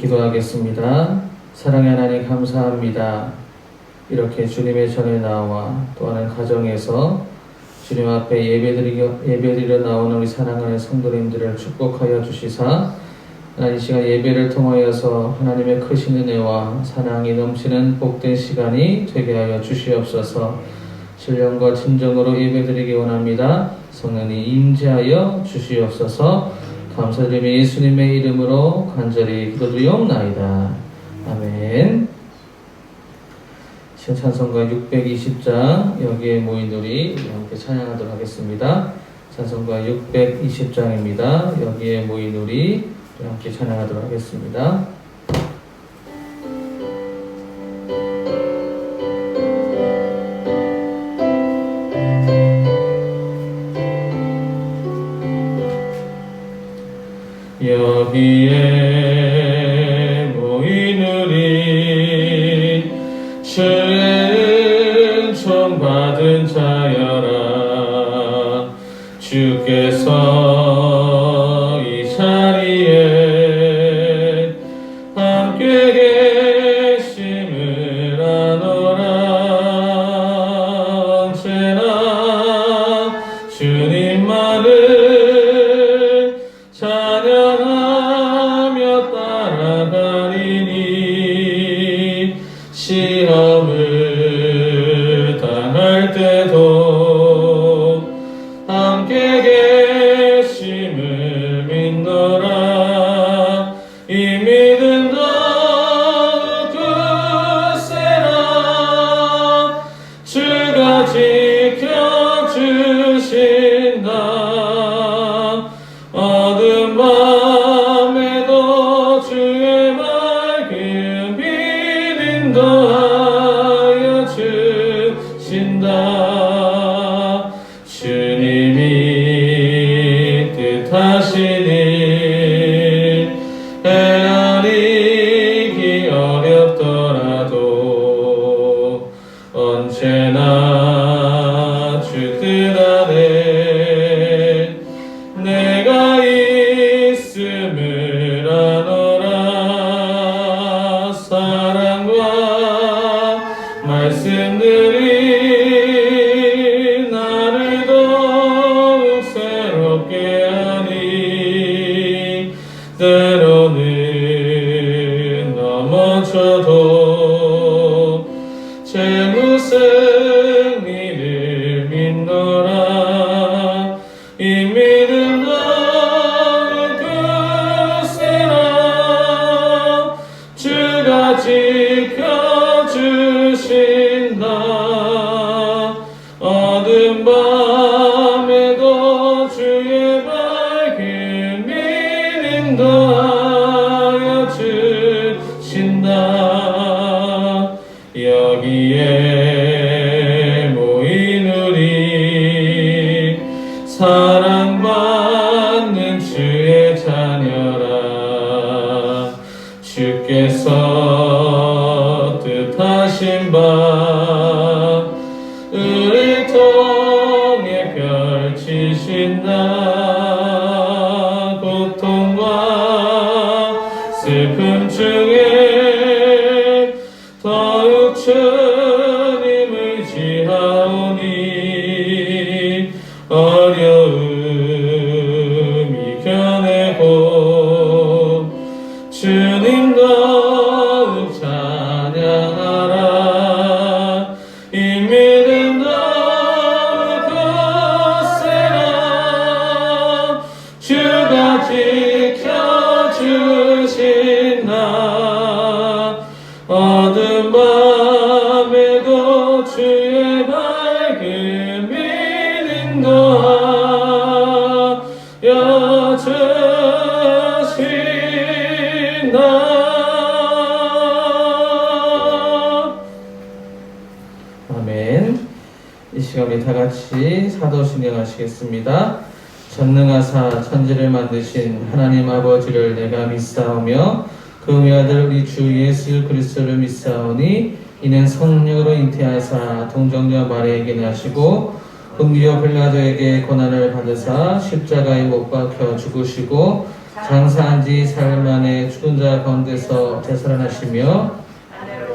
기도하겠습니다. 사랑의 하나님 감사합니다. 이렇게 주님의 전에 나와 또한 가정에서 주님 앞에 예배드리러 나오는 우리 사랑하는 성도님들을 축복하여 주시사 하나님 이 시간 예배를 통하여서 하나님의 크신 은혜와 사랑이 넘치는 복된 시간이 되게 하여 주시옵소서. 신령과 진정으로 예배드리기 원합니다. 성령님 임재하여 주시옵소서. 감사드리며 예수님의 이름으로 간절히 기도드리옵나이다. 아멘. 찬송가 620장 여기에 모인 우리 함께 찬양하도록 하겠습니다. 찬송가 620장입니다. 여기에 모인 우리 함께 찬양하도록 하겠습니다. 여기에 모인 우리 주의 은총 받은 자여라. 주께서 이 자리에 함께 계심을 아노라. 언제나 주님만을 찬양하며 따라가리니 시험을 당할 때도 함께 계심을 믿노라. 이 믿음 더욱 굳세라. 주가 지켜주신다. 어두운 밤에도 주의 맑은 빛 인도하여 주신다. 주님이 뜻하신 일 헤아리기 어렵더라도 언제나 주 뜻 안에 내가 있음을 아노라. 사랑과 말씀들이 나를 더욱 새롭게 하니 때로는 넘어져도 재무 승리를 믿노라. 이 믿음 더욱 굳세라. 주가 지켜주신다. 어두운 밤에도 주의 밝은 빛 인도하여 주신다. 여기에 모인 우리 사랑받는 주의 자녀라. 주께서 뜻하신 바 우리 통해 펼치신 나 고통과 슬픔 중에 더욱 주님 의지하오니 어려움 이겨내고 주님 더욱 찬양하라. 이 믿음 더욱 굳세라. 주가 지켜주신다. 어두운 밤에도 주의 밝은 빛 인도하여 주신다. 아멘. 이 시간에 다 같이 사도신경 하시겠습니다. 전능하사 천지를 만드신 하나님 아버지를 내가 믿사오며 그 외아들 우리 주 예수 그리스도를 믿사오니 이는 성령으로 잉태하사 동정녀 마리아에게 나시고 본디오 빌라도에게 고난을 받으사 십자가에 못 박혀 죽으시고 장사한 지 사흘 만에 죽은 자 가운데서 되살아나시며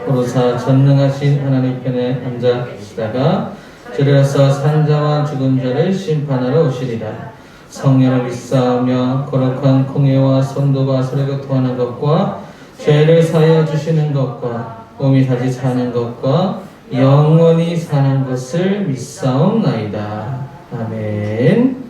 보로사 전능하신 하나님 편에 앉아 계시다가 저리로서 산자와 죽은 자를 심판하러 오시리라. 성령을 믿사오며 거룩한 공예와 선도가 서로 교통하는 것과 죄를 사하여 주시는 것과 몸이 다시 사는 것과 영원히 사는 것을 믿사옵나이다. 아멘.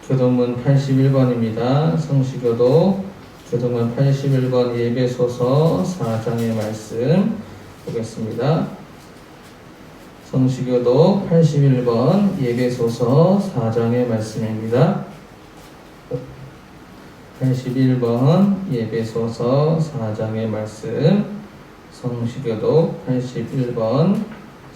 교동문 81번입니다. 성시교도 교동문 81번 예배소서 4장의 말씀 보겠습니다. 성시교도 81번 예배소서 4장의 말씀입니다. 81번 예배소서 4장의 말씀, 성시교도 81번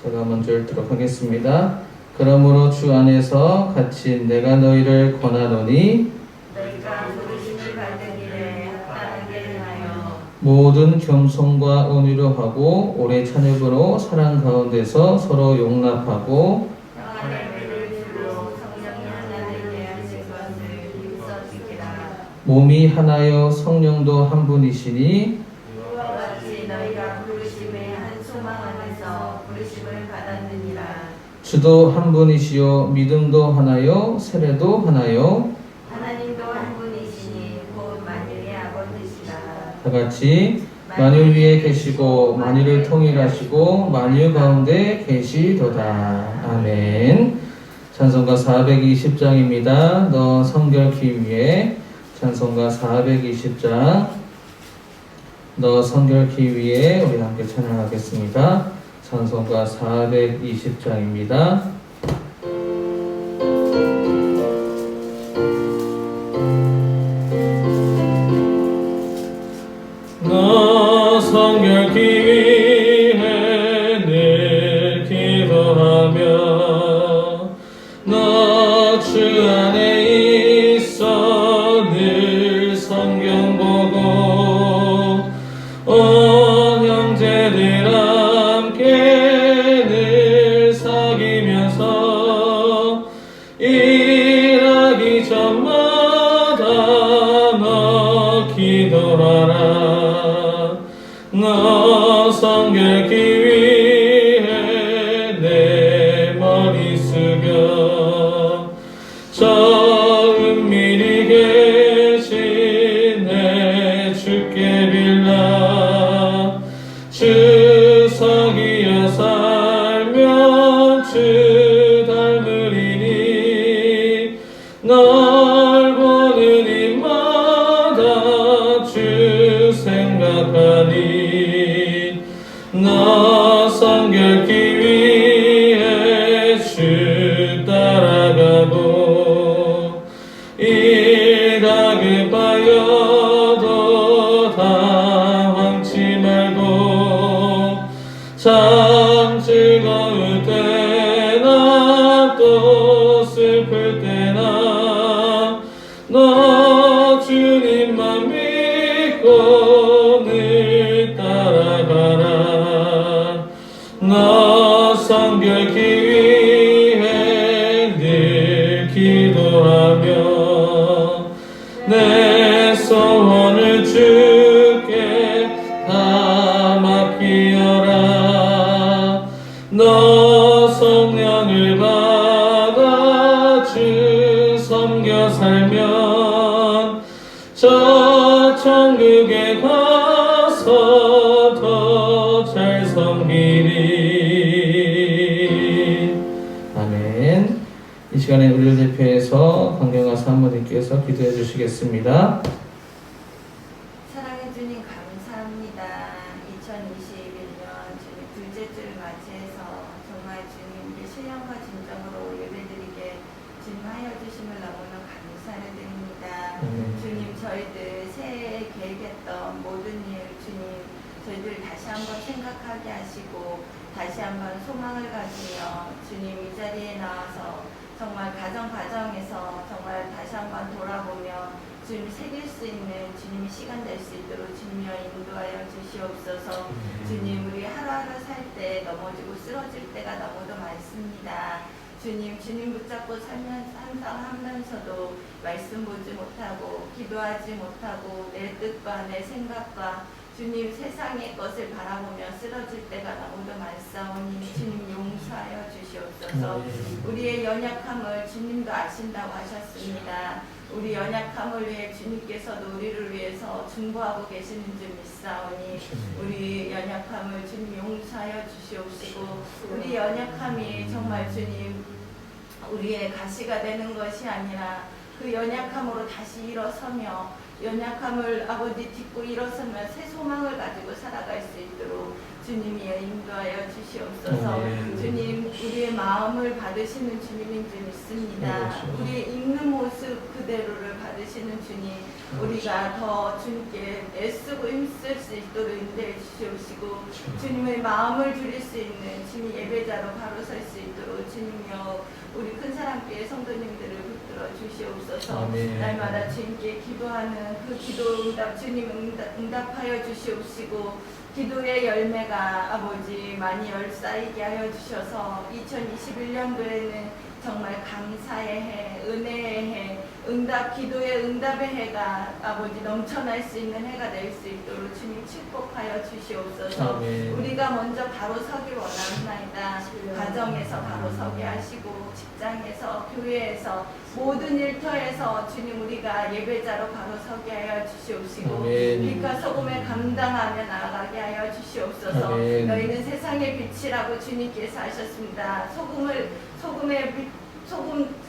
제가 먼저 읽도록 하겠습니다. 그러므로 주 안에서 갇힌 내가 너희를 권하노니 너희가 부르심을 받은 일에 합당하게 행하여 모든 겸손과 온유로 하고 오래 찬육으로 사랑 가운데서 서로 용납하고 평안의 길을 주로 성령이 하나 되게 하신 것을 힘써 지키라. 몸이 하나여 성령도 한 분이시니 이와 같이 너희가 부르심의 한 소망 안에서 부르심을 받았느니라. 주도 한 분이시요 믿음도 하나요 세례도 하나요 하나님도 한 분이시니 곧 만유의 아버지시라. 다같이 만유 위에 계시고 만유를 통일하시고 만유 가운데 계시도다. 아멘. 찬송가 420장입니다. 너 성결기 위에. 찬송가 420장 너 성결기 위에 우리 함께 찬양하겠습니다. 찬송가 420장입니다. 너 성결기 위해 늘 기도하며 너 주 안에 있어 늘 성경 보고 온 형제들 함께 늘 사귀면서 일하기 전마다 너 기도하라. 너 성결기 위해 내 머리 숙여 저 은밀히 계신 내 주께 빌라. 주 서기여 살며 주 닮으리니 널 보는 입마다 주 생각하니 너 성결기 위해 주 따라가고 일 다급하여도 당황치 말고 참 즐거울 때나 또 슬플 때나 너 주님만 믿고 늘 따라가라. 너 성결기 위해 늘 기도하며 내 소원을 주께 다 맡기어라. 너 성령을 받아 주 섬겨 살면 저 천국에 가서 더 잘 섬기리. 아멘. 이 시간에 우리를 대표해서 강경화 사모님께서 기도해 주시겠습니다. 사랑해 주님 감사합니다. 2021년 주님 둘째 주를 맞이해서 정말 주님 우리 신령과 진정으로 예배드리게 주님 하여 주심을 너무나 감사를 드립니다. 주님 저희들 새해에 계획했던 모든 일 주님 저희들 다시 한번 생각하게 하시고 다시 한번 소망을 가지며 주님 이 자리에 나와서 정말 가정에서 정말 다시 한번 돌아보며 주님 새길 수 있는 주님이 시간 될 수 있도록 주님여 인도하여 주시옵소서. 주님 우리 하루하루 살 때 넘어지고 쓰러질 때가 너무도 많습니다. 주님 붙잡고 하면서도 말씀 보지 못하고 기도하지 못하고 내 뜻과 내 생각과 주님 세상의 것을 바라보며 쓰러질 때가 너무도 많사오니 주님 용서하여 주시옵소서. 우리의 연약함을 주님도 아신다고 하셨습니다. 우리 연약함을 위해 주님께서도 우리를 위해서 중보하고 계시는 줄 믿사오니 우리 연약함을 주님 용서하여 주시옵시고 우리 연약함이 정말 주님 우리의 가시가 되는 것이 아니라 그 연약함으로 다시 일어서며 연약함을 아버지 딛고 일어서며 새 소망을 가지고 살아갈 수 있도록 주님이 인도하여 주시옵소서. 주님 우리의 마음을 받으시는 주님인 줄 믿습니다. 우리의 있는 모습 그대로를 받으시는 주님, 우리가 더 주님께 애쓰고 힘쓸 수 있도록 인도해 주시옵시고 주님의 마음을 줄일 수 있는 주님 예배자로 바로 설 수 있도록 주님이여 우리 큰사랑교회 성도님들을 붙들어 주시옵소서. 날마다 주님께 기도하는 그 기도 응답 주님 응답하여 주시옵시고 기도의 열매가 아버지 많이 쌓이게 하여 주셔서 2021년도에는 정말 감사의 해, 은혜의 해, 기도의 응답의 해가 아버지 넘쳐날 수 있는 해가 될 수 있도록 주님 축복하여 주시옵소서. 우리가 먼저 바로 서기 원하나이다. 가정에서 바로 서게 하시고 직장에서 교회에서 모든 일터에서 주님 우리가 예배자로 바로 서게 하여 주시옵시고 빛과 소금을 감당하며 나아가게 하여 주시옵소서. 너희는 세상의 빛이라고 주님께서 하셨습니다.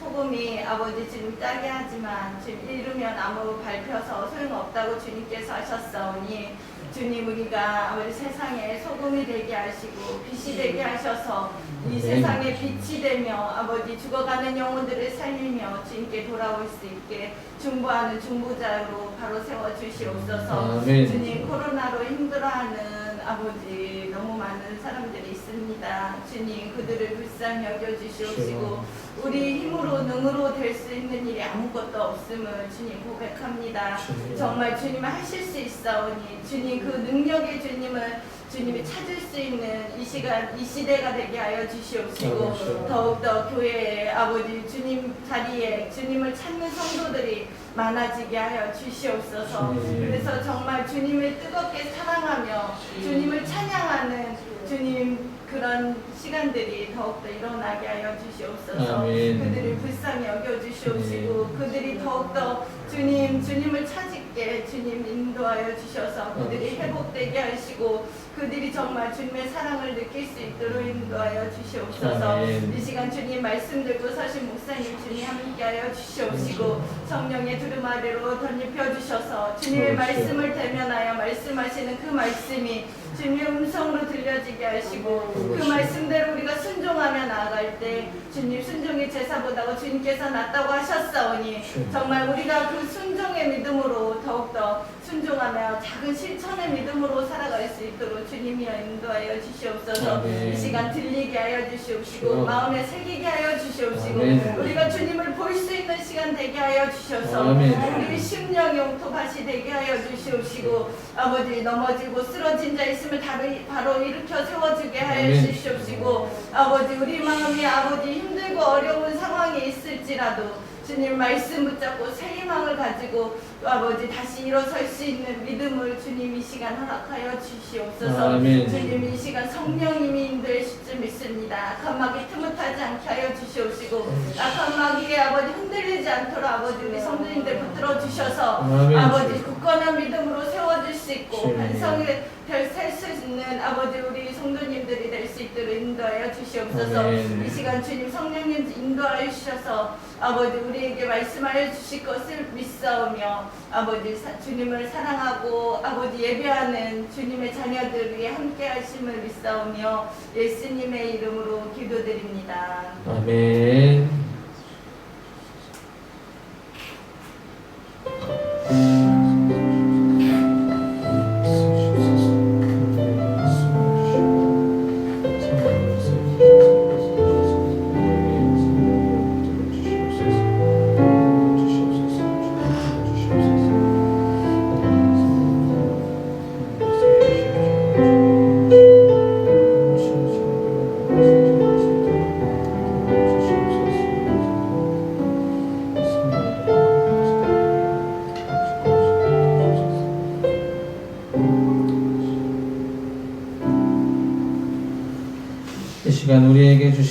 소금이 아버지 주님 짜게 하지만 주님 잃으면 아무 밟혀서 소용없다고 주님께서 하셨사오니 주님 우리가 아버지 세상에 소금이 되게 하시고 빛이 되게 하셔서 이 세상에 빛이 되며 아버지 죽어가는 영혼들을 살리며 주님께 돌아올 수 있게 중보하는 중보자로 바로 세워주시옵소서. 주님 코로나로 힘들어하는 아버지 너무 많은 사람들이 있습니다. 주님 그들을 불쌍히 여겨주시옵시고 우리 힘으로 능으로 될 수 있는 일이 아무것도 없음을 주님 고백합니다. 정말 주님 하실 수 있사오니 주님 그 능력의 주님이 찾을 수 있는 이 시간 이 시대가 되게 하여 주시옵시고 더욱더 교회에 아버지 주님 자리에 주님을 찾는 성도들이 많아지게 하여 주시옵소서. 그래서 정말 주님을 뜨겁게 사랑하며 주님을 찬양하는 주님 그런 시간들이 더욱더 일어나게 하여 주시옵소서. 그들을 불쌍히 여겨주시옵시고 그들이 더욱더 주님을 찾게 주님 인도하여 주셔서 그들이 회복되게 하시고 그들이 정말 주님의 사랑을 느낄 수 있도록 인도하여 주시옵소서. 이 시간 주님 말씀 들고 서신 목사님 주님 함께하여 주시옵시고 성령의 두름 아래로 덧입혀 주셔서 주님의 말씀을 대면하여 말씀하시는 그 말씀이 주님의 음성으로 들려지게 하시고 그 말씀대로 우리가 순종하며 나아갈 때 주님 순종의 제사보다고 주님께서 낫다고 하셨사오니 정말 우리가 그 순종의 믿음으로 더욱더 순종하며 작은 실천의 믿음으로 살아갈 수 있도록 주님이 인도하여 주시옵소서. 이 시간 들리게 하여 주시옵시고 마음에 새기게 하여 주시옵시고 우리가 주님을 볼 수 있는 시간 되게 하여 주셔서 우리의 심령 용토밭이 되게 하여 주시옵시고 아버지 넘어지고 쓰러진 자 있으면 바로 일으켜 세워주게 하여 주시옵시고 아버지 우리 마음이 아버지 힘들고 어려운 상황에 있을지라도 주님 말씀 붙잡고 새 희망을 가지고 아버지 다시 일어설 수 있는 믿음을 주님 이 시간 허락하여 주시옵소서. 주님 이 시간 성령님이 인도하실 줄 믿습니다. 악한 마귀 틈을 않게 하여 주시옵시고 악한 마귀에 아버지 흔들리지 않도록 아버지 우리 성도님들 붙들어 주셔서 아버지 굳건한 믿음으로 세워줄 수 있고 반성을 셀수 있는 아버지 우리 성도님들이 될 수 있도록 인도하여 주시옵소서. 이 시간 주님 성령님 인도하여 주셔서 아버지 우리에게 말씀하여 주실 것을 믿사오며 아버지 주님을 사랑하고 아버지 예배하는 주님의 자녀들 위해 함께 하심을 믿사오며 예수님의 이름으로 기도드립니다. 아멘.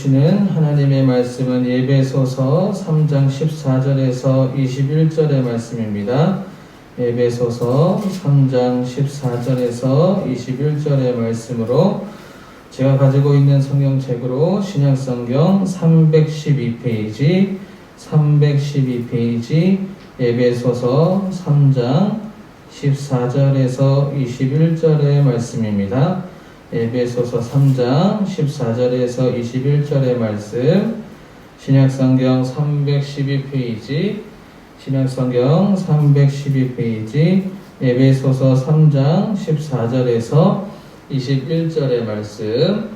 주시는 하나님의 말씀은 에베소서 3장 14절에서 21절의 말씀입니다. 에베소서 3장 14절에서 21절의 말씀으로 제가 가지고 있는 성경책으로 신약성경 312페이지 에베소서 3장 14절에서 21절의 말씀입니다. 에베소서 3장 14절에서 21절의 말씀, 신약성경 312페이지, 에베소서 3장 14절에서 21절의 말씀,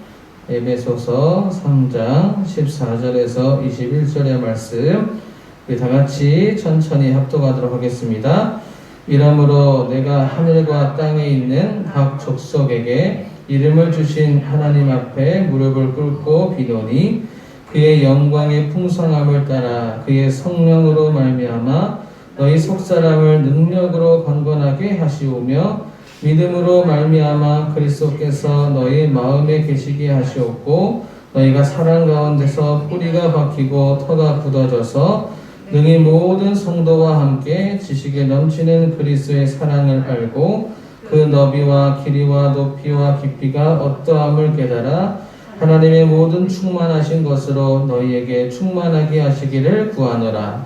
에베소서 3장 14절에서 21절의 말씀, 우리 다 같이 천천히 합독하도록 하겠습니다. 이러므로 내가 하늘과 땅에 있는 각 족속에게 이름을 주신 하나님 앞에 무릎을 꿇고 비노니 그의 영광의 풍성함을 따라 그의 성령으로 말미암아 너희 속사람을 능력으로 강건하게 하시오며 믿음으로 말미암아 그리스도께서 너희 마음에 계시게 하시옵고 너희가 사랑 가운데서 뿌리가 박히고 터가 굳어져서 능히 모든 성도와 함께 지식에 넘치는 그리스도의 사랑을 알고 그 너비와 길이와 높이와 깊이가 어떠함을 깨달아 하나님의 모든 충만하신 것으로 너희에게 충만하게 하시기를 구하노라.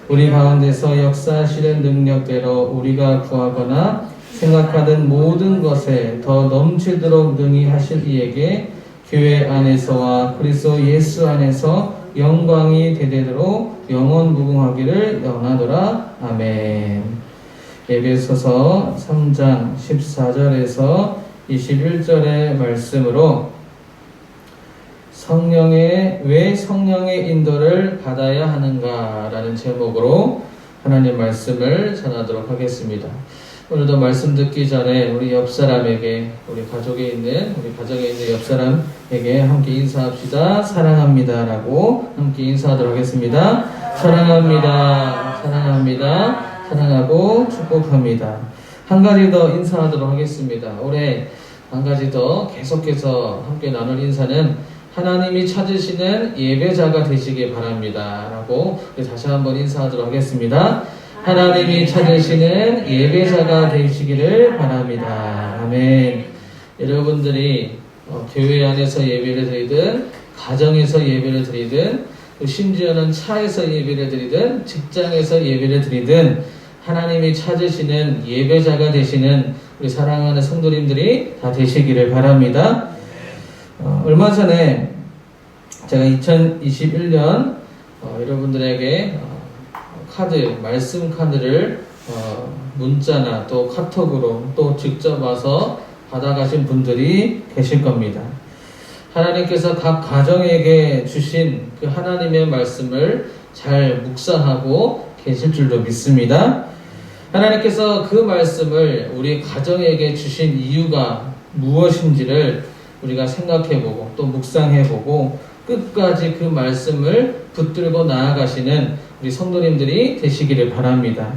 우리 가운데서 역사하시는 능력대로 우리가 구하거나 생각하는 모든 것에 더 넘치도록 능히 하실 이에게 교회 안에서와 그리스도 예수 안에서 영광이 대대로 영원 무궁하기를 영하노라. 아멘. 에베소서 3장 14절에서 21절의 말씀으로 왜 성령의 인도를 받아야 하는가라는 제목으로 하나님 말씀을 전하도록 하겠습니다. 오늘도 말씀 듣기 전에 우리 옆 사람에게, 우리 가정에 있는 옆 사람에게 함께 인사합시다. 사랑합니다라고 함께 인사하도록 하겠습니다. 사랑합니다. 사랑하고 축복합니다. 한 가지 더 인사하도록 하겠습니다. 올해 한 가지 더 계속해서 함께 나눌 인사는 하나님이 찾으시는 예배자가 되시기 바랍니다. 라고 다시 한번 인사하도록 하겠습니다. 하나님이 찾으시는 예배자가 되시기를 바랍니다. 아멘. 여러분들이 교회 안에서 예배를 드리든 가정에서 예배를 드리든 심지어는 차에서 예배를 드리든 직장에서 예배를 드리든 하나님이 찾으시는 예배자가 되시는 우리 사랑하는 성도님들이 다 되시기를 바랍니다. 얼마 전에 제가 2021년 여러분들에게 말씀 카드를 문자나 또 카톡으로 또 직접 와서 받아가신 분들이 계실 겁니다. 하나님께서 각 가정에게 주신 그 하나님의 말씀을 잘 묵상하고 계실 줄로 믿습니다. 하나님께서 그 말씀을 우리 가정에게 주신 이유가 무엇인지를 우리가 생각해보고 또 묵상해보고 끝까지 그 말씀을 붙들고 나아가시는 우리 성도님들이 되시기를 바랍니다.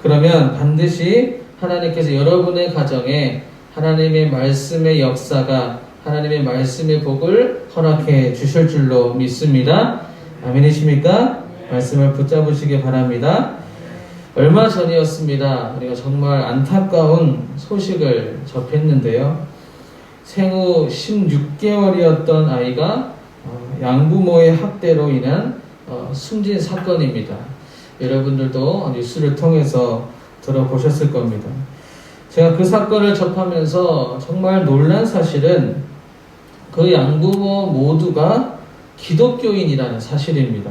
그러면 반드시 하나님께서 여러분의 가정에 하나님의 말씀의 역사가 하나님의 말씀의 복을 허락해 주실 줄로 믿습니다. 아멘이십니까? 말씀을 붙잡으시기 바랍니다. 얼마 전이었습니다. 우리가 정말 안타까운 소식을 접했는데요. 생후 16개월이었던 아이가 양부모의 학대로 인한 숨진 사건입니다. 여러분들도 뉴스를 통해서 들어보셨을 겁니다. 제가 그 사건을 접하면서 정말 놀란 사실은 그 양부모 모두가 기독교인이라는 사실입니다.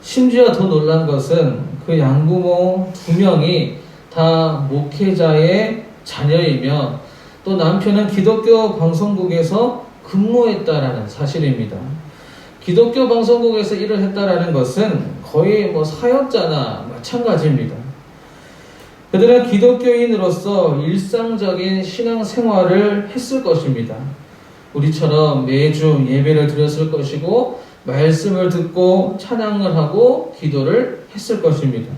심지어 더 놀란 것은 그 양부모 2명이 다 목회자의 자녀이며 또 남편은 기독교 방송국에서 근무했다라는 사실입니다. 기독교 방송국에서 일을 했다라는 것은 거의 사역자나 마찬가지입니다. 그들은 기독교인으로서 일상적인 신앙생활을 했을 것입니다. 우리처럼 매주 예배를 드렸을 것이고 말씀을 듣고 찬양을 하고 기도를 했을 것입니다.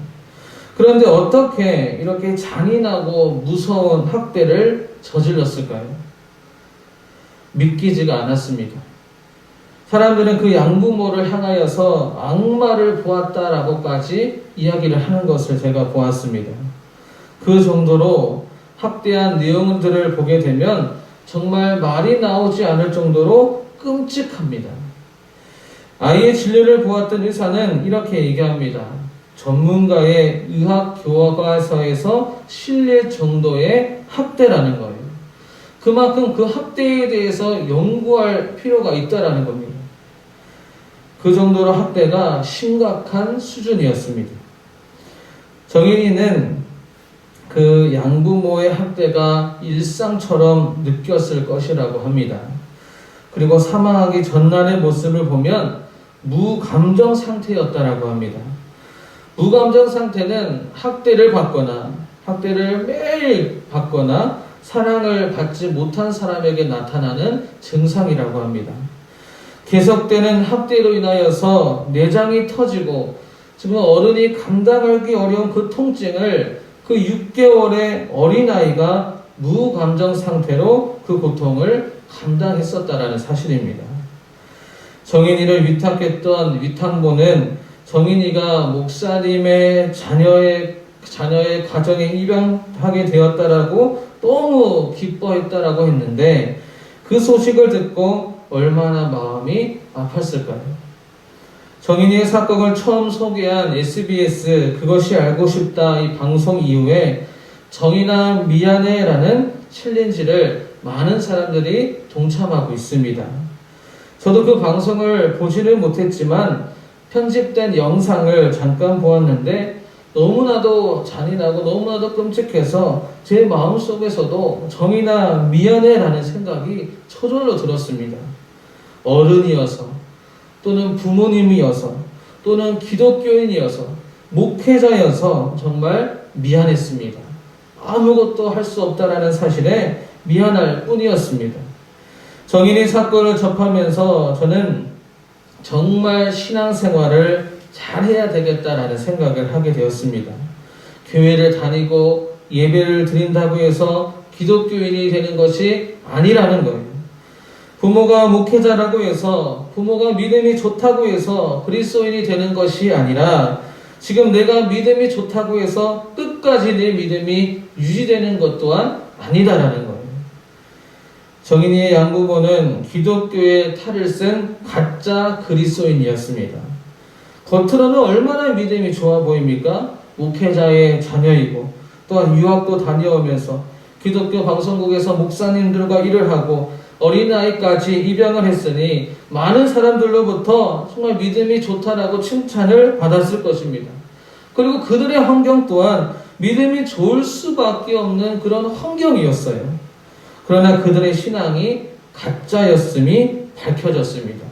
그런데 어떻게 이렇게 잔인하고 무서운 학대를 저질렀을까요? 믿기지가 않았습니다. 사람들은 그 양부모를 향하여서 악마를 보았다라고까지 이야기를 하는 것을 제가 보았습니다. 그 정도로 학대한 내용들을 보게 되면 정말 말이 나오지 않을 정도로 끔찍합니다. 아이의 진료를 보았던 의사는 이렇게 얘기합니다. 전문가의 의학 교과서에서 실릴 정도의 학대라는 거예요. 그만큼 그 학대에 대해서 연구할 필요가 있다라는 겁니다. 그 정도로 학대가 심각한 수준이었습니다. 정인이는 그 양부모의 학대가 일상처럼 느꼈을 것이라고 합니다. 그리고 사망하기 전날의 모습을 보면 무감정 상태였다라고 합니다. 무감정 상태는 학대를 받거나 학대를 매일 받거나 사랑을 받지 못한 사람에게 나타나는 증상이라고 합니다. 계속되는 학대로 인하여서 내장이 터지고 지금 어른이 감당하기 어려운 그 통증을 그 6개월의 어린아이가 무감정 상태로 그 고통을 감당했었다라는 사실입니다. 정인이를 위탁했던 위탁모는 정인이가 목사님의 자녀의 가정에 입양하게 되었다라고 너무 기뻐했다라고 했는데 그 소식을 듣고 얼마나 마음이 아팠을까요? 정인이의 사건을 처음 소개한 SBS 그것이 알고 싶다 이 방송 이후에 정인아 미안해 라는 챌린지를 많은 사람들이 동참하고 있습니다. 저도 그 방송을 보지는 못했지만 편집된 영상을 잠깐 보았는데 너무나도 잔인하고 너무나도 끔찍해서 제 마음속에서도 정인아 미안해 라는 생각이 저절로 들었습니다. 어른이어서 또는 부모님이어서 또는 기독교인이어서 목회자여서 정말 미안했습니다. 아무것도 할 수 없다라는 사실에 미안할 뿐이었습니다. 정인이 사건을 접하면서 저는 정말 신앙생활을 잘해야 되겠다라는 생각을 하게 되었습니다. 교회를 다니고 예배를 드린다고 해서 기독교인이 되는 것이 아니라는 거예요. 부모가 목회자라고 해서 부모가 믿음이 좋다고 해서 그리스도인이 되는 것이 아니라 지금 내가 믿음이 좋다고 해서 끝까지 내 믿음이 유지되는 것 또한 아니다라는 거예요. 정인이의 양부모는 기독교의 탈을 쓴 가짜 그리스도인이었습니다. 겉으로는 얼마나 믿음이 좋아 보입니까? 목회자의 자녀이고 또한 유학도 다녀오면서 기독교 방송국에서 목사님들과 일을 하고 어린아이까지 입양을 했으니 많은 사람들로부터 정말 믿음이 좋다라고 칭찬을 받았을 것입니다. 그리고 그들의 환경 또한 믿음이 좋을 수밖에 없는 그런 환경이었어요. 그러나 그들의 신앙이 가짜였음이 밝혀졌습니다.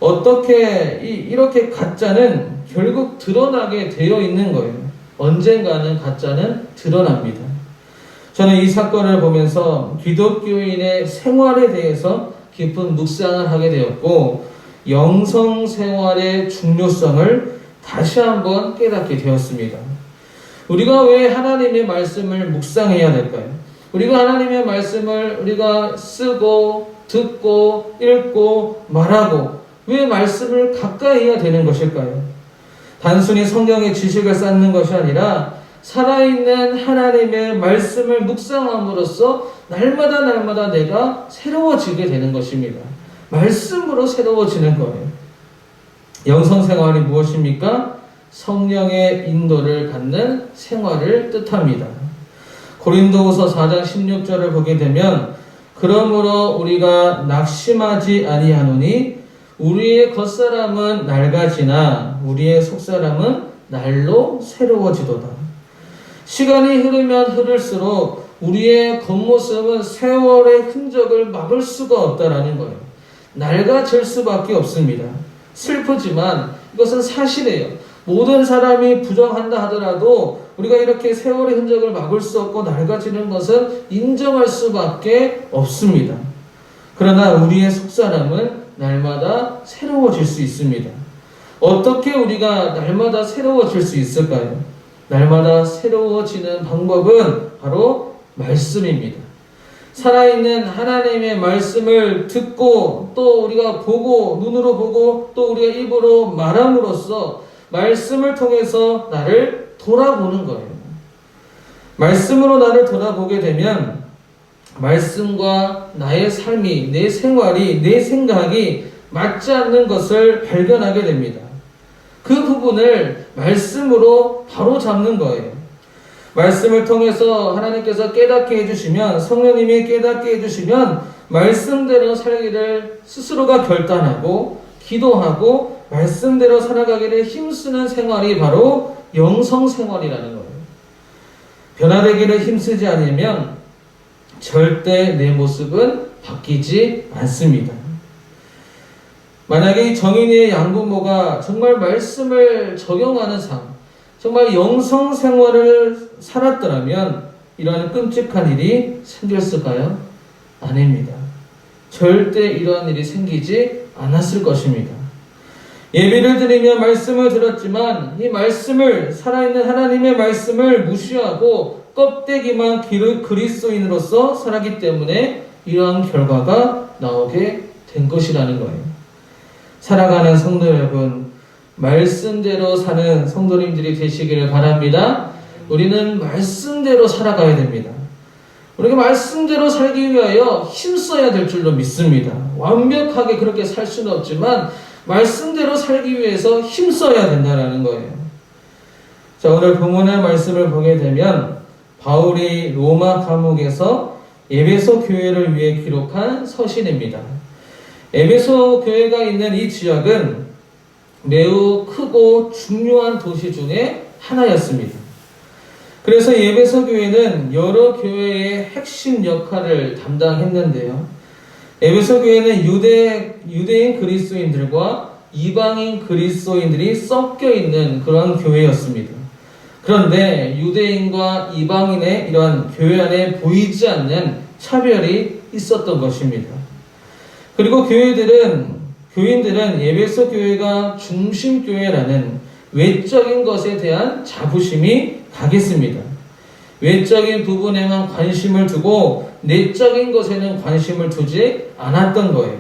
어떻게 이렇게 가짜는 결국 드러나게 되어 있는 거예요. 언젠가는 가짜는 드러납니다. 저는 이 사건을 보면서 기독교인의 생활에 대해서 깊은 묵상을 하게 되었고 영성 생활의 중요성을 다시 한번 깨닫게 되었습니다. 우리가 왜 하나님의 말씀을 묵상해야 될까요? 우리가 하나님의 말씀을 우리가 쓰고 듣고 읽고 말하고 왜 말씀을 가까이 해야 되는 것일까요? 단순히 성경의 지식을 쌓는 것이 아니라 살아있는 하나님의 말씀을 묵상함으로써 날마다 내가 새로워지게 되는 것입니다. 말씀으로 새로워지는 거예요. 영성생활이 무엇입니까? 성령의 인도를 받는 생활을 뜻합니다. 고린도후서 4장 16절을 보게 되면 그러므로 우리가 낙심하지 아니하노니 우리의 겉사람은 낡아지나 우리의 속사람은 날로 새로워지도다. 시간이 흐르면 흐를수록 우리의 겉모습은 세월의 흔적을 막을 수가 없다라는 거예요. 낡아질 수밖에 없습니다. 슬프지만 이것은 사실이에요. 모든 사람이 부정한다 하더라도 우리가 이렇게 세월의 흔적을 막을 수 없고 낡아지는 것은 인정할 수밖에 없습니다. 그러나 우리의 속사람은 날마다 새로워질 수 있습니다. 어떻게 우리가 날마다 새로워질 수 있을까요? 날마다 새로워지는 방법은 바로 말씀입니다. 살아있는 하나님의 말씀을 듣고 또 우리가 보고 눈으로 보고 또 우리가 입으로 말함으로써 말씀을 통해서 나를 돌아보는 거예요. 말씀으로 나를 돌아보게 되면 말씀과 나의 삶이, 내 생활이, 내 생각이 맞지 않는 것을 발견하게 됩니다. 그 부분을 말씀으로 바로 잡는 거예요. 말씀을 통해서 하나님께서 깨닫게 해주시면, 성령님이 깨닫게 해주시면 말씀대로 살기를 스스로가 결단하고 기도하고 말씀대로 살아가기를 힘쓰는 생활이 바로 영성생활이라는 거예요. 변화되기를 힘쓰지 않으면 절대 내 모습은 바뀌지 않습니다. 만약에 이 정인이의 양부모가 정말 말씀을 적용하는 삶, 정말 영성생활을 살았더라면 이러한 끔찍한 일이 생겼을까요? 아닙니다. 절대 이러한 일이 생기지 않았을 것입니다. 예배를 드리며 말씀을 들었지만 이 말씀을, 살아있는 하나님의 말씀을 무시하고 껍데기만 그리스도인으로서 살았기 때문에 이러한 결과가 나오게 된 것이라는 거예요. 살아가는 성도 여러분, 말씀대로 사는 성도님들이 되시기를 바랍니다. 우리는 말씀대로 살아가야 됩니다. 우리가 말씀대로 살기 위하여 힘써야 될 줄로 믿습니다. 완벽하게 그렇게 살 수는 없지만 말씀대로 살기 위해서 힘써야 된다는 거예요. 자, 오늘 본문의 말씀을 보게 되면 바울이 로마 감옥에서 에베소 교회를 위해 기록한 서신입니다. 에베소 교회가 있는 이 지역은 매우 크고 중요한 도시 중에 하나였습니다. 그래서 에베소 교회는 여러 교회의 핵심 역할을 담당했는데요. 에베소 교회는 유대인 그리스도인들과 이방인 그리스도인들이 섞여 있는 그런 교회였습니다. 그런데 유대인과 이방인의 이러한 교회 안에 보이지 않는 차별이 있었던 것입니다. 그리고 교인들은 에베소 교회가 중심교회라는 외적인 것에 대한 자부심이 강했습니다. 외적인 부분에만 관심을 두고 내적인 것에는 관심을 두지 않았던 거예요.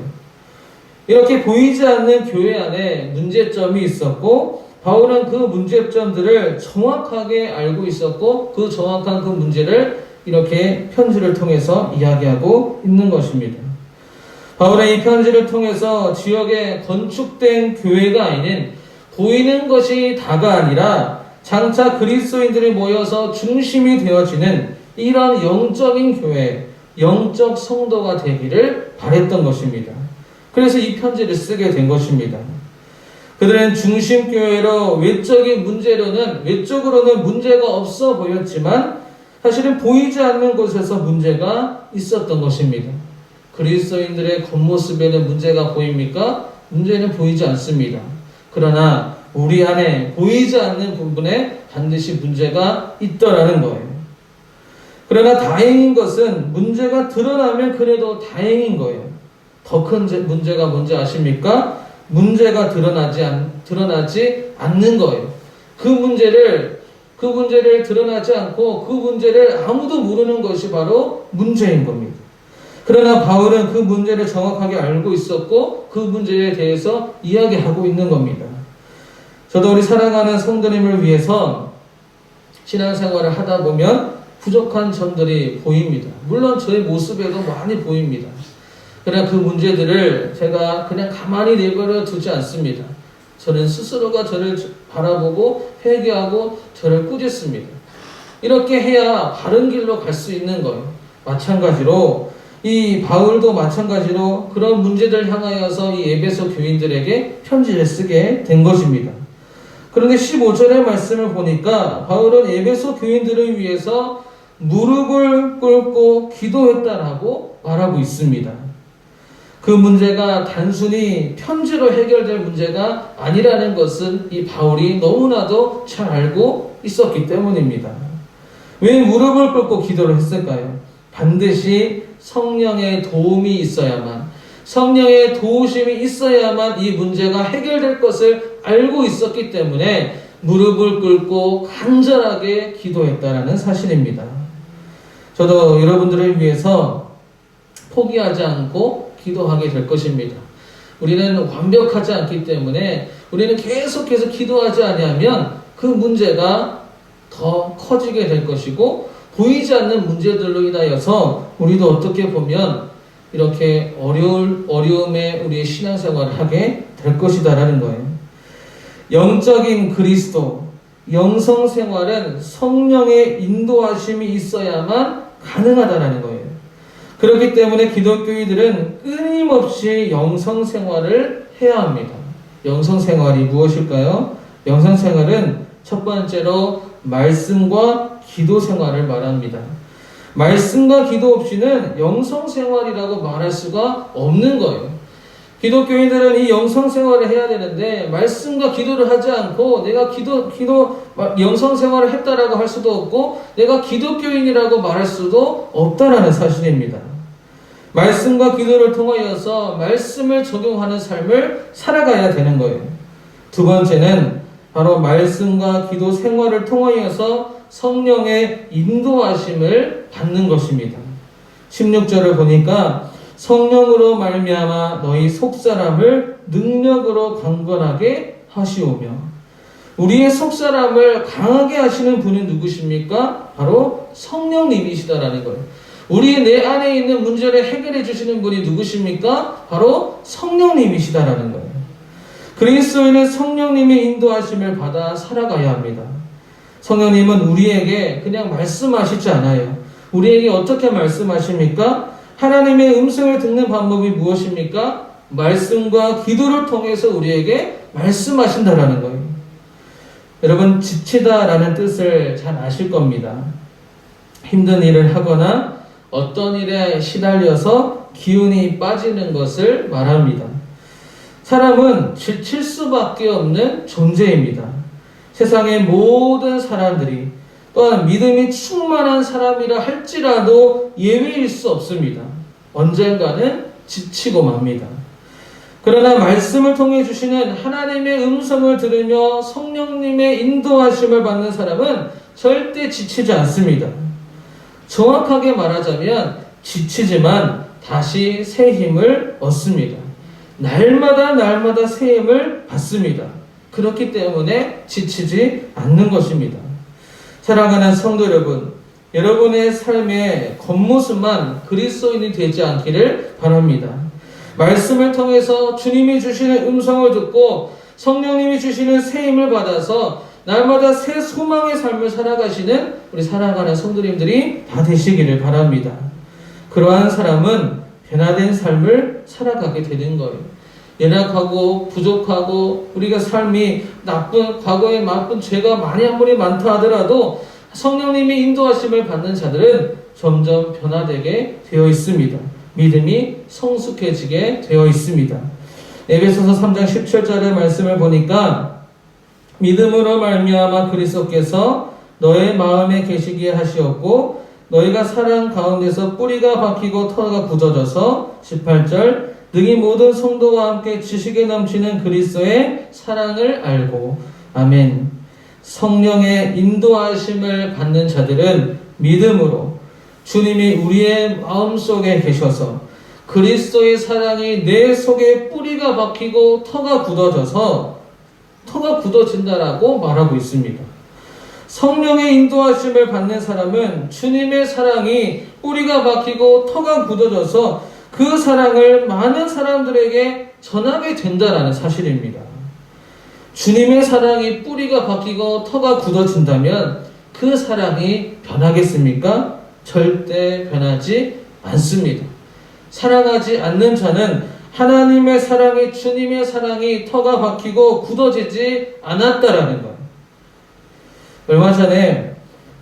이렇게 보이지 않는 교회 안에 문제점이 있었고 바울은 그 문제점들을 정확하게 알고 있었고 그 정확한 그 문제를 이렇게 편지를 통해서 이야기하고 있는 것입니다. 바울의 이 편지를 통해서 지역에 건축된 교회가 아닌 보이는 것이 다가 아니라 장차 그리스도인들이 모여서 중심이 되어지는 이런 영적인 교회, 영적 성도가 되기를 바랬던 것입니다. 그래서 이 편지를 쓰게 된 것입니다. 그들은 중심교회로 외적으로는 문제가 없어 보였지만 사실은 보이지 않는 곳에서 문제가 있었던 것입니다. 그리스도인들의 겉모습에는 문제가 보입니까? 문제는 보이지 않습니다. 그러나 우리 안에 보이지 않는 부분에 반드시 문제가 있더라는 거예요. 그러나 다행인 것은 문제가 드러나면 그래도 다행인 거예요. 더 큰 문제가 뭔지 아십니까? 문제가 드러나지 않는 거예요. 그 문제를 드러나지 않고 그 문제를 아무도 모르는 것이 바로 문제인 겁니다. 그러나 바울은 그 문제를 정확하게 알고 있었고 그 문제에 대해서 이야기하고 있는 겁니다. 저도 우리 사랑하는 성도님을 위해서 신앙생활을 하다 보면 부족한 점들이 보입니다. 물론 저의 모습에도 많이 보입니다. 그러나 그 문제들을 제가 그냥 가만히 내버려 두지 않습니다. 저는 스스로가 저를 바라보고 회개하고 저를 꾸짖습니다. 이렇게 해야 바른 길로 갈 수 있는 거예요. 마찬가지로 이 바울도 마찬가지로 그런 문제들 향하여서 이 에베소 교인들에게 편지를 쓰게 된 것입니다. 그런데 15절의 말씀을 보니까 바울은 에베소 교인들을 위해서 무릎을 꿇고 기도했다라고 말하고 있습니다. 그 문제가 단순히 편지로 해결될 문제가 아니라는 것은 이 바울이 너무나도 잘 알고 있었기 때문입니다. 왜 무릎을 꿇고 기도를 했을까요? 반드시 성령의 도움이 있어야만, 성령의 도우심이 있어야만 이 문제가 해결될 것을 알고 있었기 때문에 무릎을 꿇고 간절하게 기도했다라는 사실입니다. 저도 여러분들을 위해서 포기하지 않고 기도하게 될 것입니다. 우리는 완벽하지 않기 때문에 우리는 계속해서 기도하지 아니하면 그 문제가 더 커지게 될 것이고, 보이지 않는 문제들로 인하여서 우리도 어떻게 보면 이렇게 어려움에 우리의 신앙생활을 하게 될 것이다라는 거예요. 영적인 그리스도, 영성생활은 성령의 인도하심이 있어야만 가능하다라는 거예요. 그렇기 때문에 기독교인들은 끊임없이 영성생활을 해야 합니다. 영성생활이 무엇일까요? 영성생활은 첫 번째로 말씀과 기도 생활을 말합니다. 말씀과 기도 없이는 영성생활이라고 말할 수가 없는 거예요. 기독교인들은 이 영성생활을 해야 되는데 말씀과 기도를 하지 않고 내가 영성생활을 했다라고 할 수도 없고 내가 기독교인이라고 말할 수도 없다라는 사실입니다. 말씀과 기도를 통하여서 말씀을 적용하는 삶을 살아가야 되는 거예요. 두 번째는 바로 말씀과 기도 생활을 통하여서 성령의 인도하심을 받는 것입니다. 16절을 보니까 성령으로 말미암아 너희 속사람을 능력으로 강건하게 하시오며, 우리의 속사람을 강하게 하시는 분이 누구십니까? 바로 성령님이시다라는 거예요. 우리 내 안에 있는 문제를 해결해 주시는 분이 누구십니까? 바로 성령님이시다라는 거예요. 그리스도인은 성령님의 인도하심을 받아 살아가야 합니다. 성령님은 우리에게 그냥 말씀하시지 않아요. 우리에게 어떻게 말씀하십니까? 하나님의 음성을 듣는 방법이 무엇입니까? 말씀과 기도를 통해서 우리에게 말씀하신다라는 거예요. 여러분, 지치다라는 뜻을 잘 아실 겁니다. 힘든 일을 하거나 어떤 일에 시달려서 기운이 빠지는 것을 말합니다. 사람은 지칠 수밖에 없는 존재입니다. 세상의 모든 사람들이, 또한 믿음이 충만한 사람이라 할지라도 예외일 수 없습니다. 언젠가는 지치고 맙니다. 그러나 말씀을 통해 주시는 하나님의 음성을 들으며 성령님의 인도하심을 받는 사람은 절대 지치지 않습니다. 정확하게 말하자면 지치지만 다시 새 힘을 얻습니다. 날마다 새 힘을 받습니다. 그렇기 때문에 지치지 않는 것입니다. 사랑하는 성도 여러분, 여러분의 삶의 겉모습만 그리스도인이 되지 않기를 바랍니다. 말씀을 통해서 주님이 주시는 음성을 듣고 성령님이 주시는 새 힘을 받아서 날마다 새 소망의 삶을 살아가시는 우리 사랑하는 성도님들이 다 되시기를 바랍니다. 그러한 사람은 변화된 삶을 살아가게 되는 거예요. 연약하고 부족하고 우리가 삶이 과거에 나쁜 죄가 아무리 많다 하더라도 성령님의 인도하심을 받는 자들은 점점 변화되게 되어 있습니다. 믿음이 성숙해지게 되어 있습니다. 에베소서 3장 17절의 말씀을 보니까 믿음으로 말미암아 그리스도께서 너의 마음에 계시기에 하시었고 너희가 사랑 가운데서 뿌리가 박히고 터가 굳어져서 18절 능히 모든 성도와 함께 지식에 넘치는 그리스도의 사랑을 알고. 아멘. 성령의 인도하심을 받는 자들은 믿음으로 주님이 우리의 마음속에 계셔서 그리스도의 사랑이 내 속에 뿌리가 박히고 터가 굳어진다라고 말하고 있습니다. 성령의 인도하심을 받는 사람은 주님의 사랑이 뿌리가 박히고 터가 굳어져서 그 사랑을 많은 사람들에게 전하게 된다라는 사실입니다. 주님의 사랑이 뿌리가 박히고 터가 굳어진다면 그 사랑이 변하겠습니까? 절대 변하지 않습니다. 사랑하지 않는 자는 하나님의 사랑이, 주님의 사랑이 터가 박히고 굳어지지 않았다라는 거예요. 얼마 전에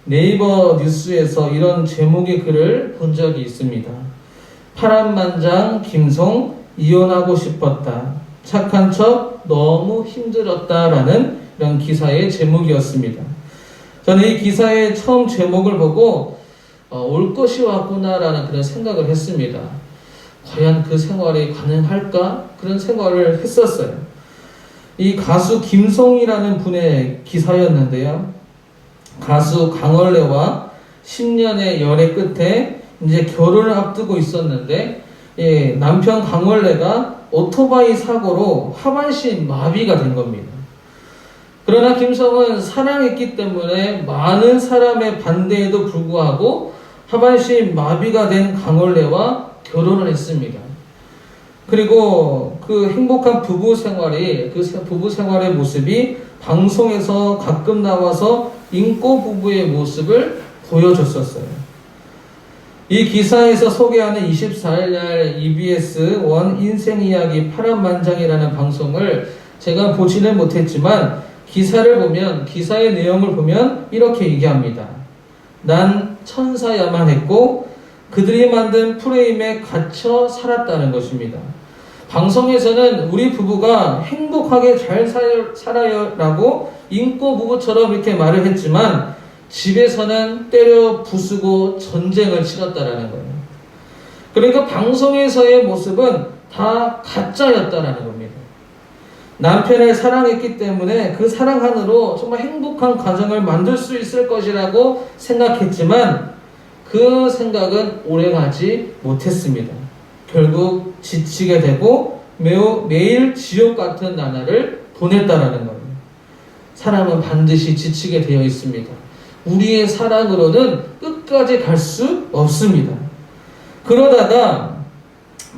네이버 뉴스에서 이런 제목의 글을 본 적이 있습니다. 파란만장 김송 이혼하고 싶었다. 착한 척 너무 힘들었다라는 이런 기사의 제목이었습니다. 저는 이 기사의 처음 제목을 보고 올 것이 왔구나라는 그런 생각을 했습니다. 과연 그 생활이 가능할까? 그런 생각을 했었어요. 이 가수 김송이라는 분의 기사였는데요. 가수 강원래와 10년의 열애 끝에 이제 결혼을 앞두고 있었는데 남편 강원래가 오토바이 사고로 하반신 마비가 된 겁니다. 그러나 김성은 사랑했기 때문에 많은 사람의 반대에도 불구하고 하반신 마비가 된 강원래와 결혼을 했습니다. 그리고 그 행복한 부부 생활의 모습이 방송에서 가끔 나와서 인꼬 부부의 모습을 보여줬었어요. 이 기사에서 소개하는 24일 날 EBS 원 인생이야기 파란만장이라는 방송을 제가 보지는 못했지만 기사의 내용을 보면 이렇게 얘기합니다. 난 천사야만 했고 그들이 만든 프레임에 갇혀 살았다는 것입니다. 방송에서는 우리 부부가 행복하게 잘 살아요 라고 인꼬 부부처럼 이렇게 말을 했지만 집에서는 때려 부수고 전쟁을 치렀다라는 거예요. 그러니까 방송에서의 모습은 다 가짜였다라는 겁니다. 남편을 사랑했기 때문에 그 사랑 하나로 정말 행복한 가정을 만들 수 있을 것이라고 생각했지만 그 생각은 오래가지 못했습니다. 결국 지치게 되고 매일 지옥 같은 나날을 보냈다라는 거예요. 사람은 반드시 지치게 되어 있습니다. 우리의 사랑으로는 끝까지 갈 수 없습니다. 그러다가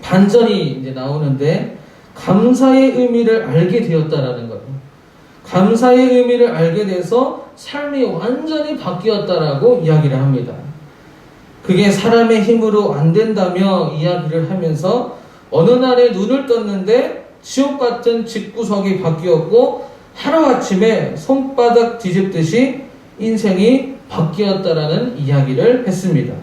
반전이 이제 나오는데 감사의 의미를 알게 되었다라는 거예요. 감사의 의미를 알게 돼서 삶이 완전히 바뀌었다라고 이야기를 합니다. 그게 사람의 힘으로 안 된다며 이야기를 하면서 어느 날에 눈을 떴는데 지옥 같은 집구석이 바뀌었고 하루아침에 손바닥 뒤집듯이 인생이 바뀌었다라는 이야기를 했습니다.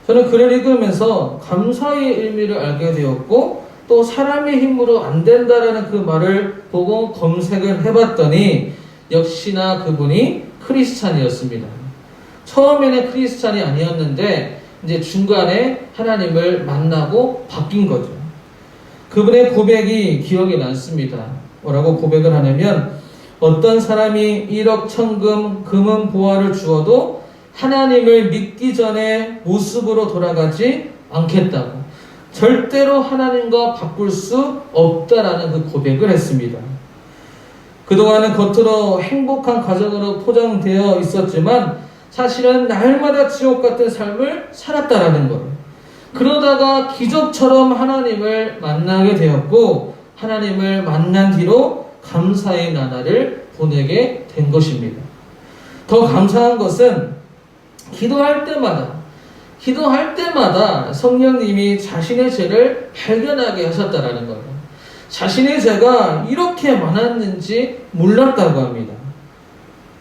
저는 글을 읽으면서 감사의 의미를 알게 되었고 또 사람의 힘으로 안 된다라는 그 말을 보고 검색을 해봤더니 역시나 그분이 크리스찬이었습니다. 처음에는 크리스찬이 아니었는데 이제 중간에 하나님을 만나고 바뀐 거죠. 그분의 고백이 기억이 남습니다. 뭐라고 고백을 하냐면 어떤 사람이 1억 천금 금은 보화를 주어도 하나님을 믿기 전에 모습으로 돌아가지 않겠다고, 절대로 하나님과 바꿀 수 없다라는 그 고백을 했습니다. 그동안은 겉으로 행복한 가정으로 포장되어 있었지만 사실은 날마다 지옥 같은 삶을 살았다라는 거예요. 그러다가 기적처럼 하나님을 만나게 되었고 하나님을 만난 뒤로 감사의 나날을 보내게 된 것입니다. 더 감사한 것은 기도할 때마다 성령님이 자신의 죄를 발견하게 하셨다라는 거예요. 자신의 죄가 이렇게 많았는지 몰랐다고 합니다.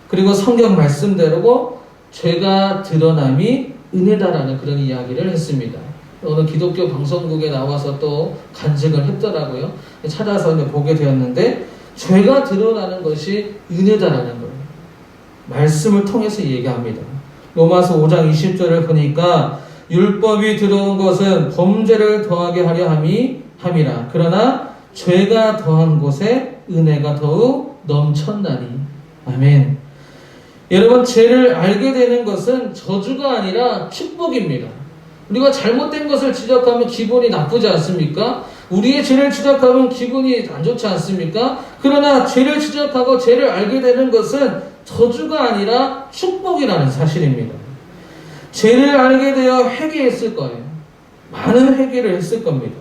그리고 성경 말씀대로 죄가 드러남이 은혜다라는 그런 이야기를 했습니다. 어느 기독교 방송국에 나와서 또 간증을 했더라고요. 찾아서 이제 보게 되었는데 죄가 드러나는 것이 은혜다라는 거예요. 말씀을 통해서 얘기합니다. 로마서 5장 20절을 보니까 율법이 들어온 것은 범죄를 더하게 하려 함이라. 그러나 죄가 더한 곳에 은혜가 더욱 넘쳤나니. 아멘. 여러분, 죄를 알게 되는 것은 저주가 아니라 축복입니다. 우리가 잘못된 것을 지적하면 기분이 나쁘지 않습니까? 우리의 죄를 지적하면 기분이 안 좋지 않습니까? 그러나 죄를 지적하고 죄를 알게 되는 것은 저주가 아니라 축복이라는 사실입니다. 죄를 알게 되어 회개했을 거예요. 많은 회개를 했을 겁니다.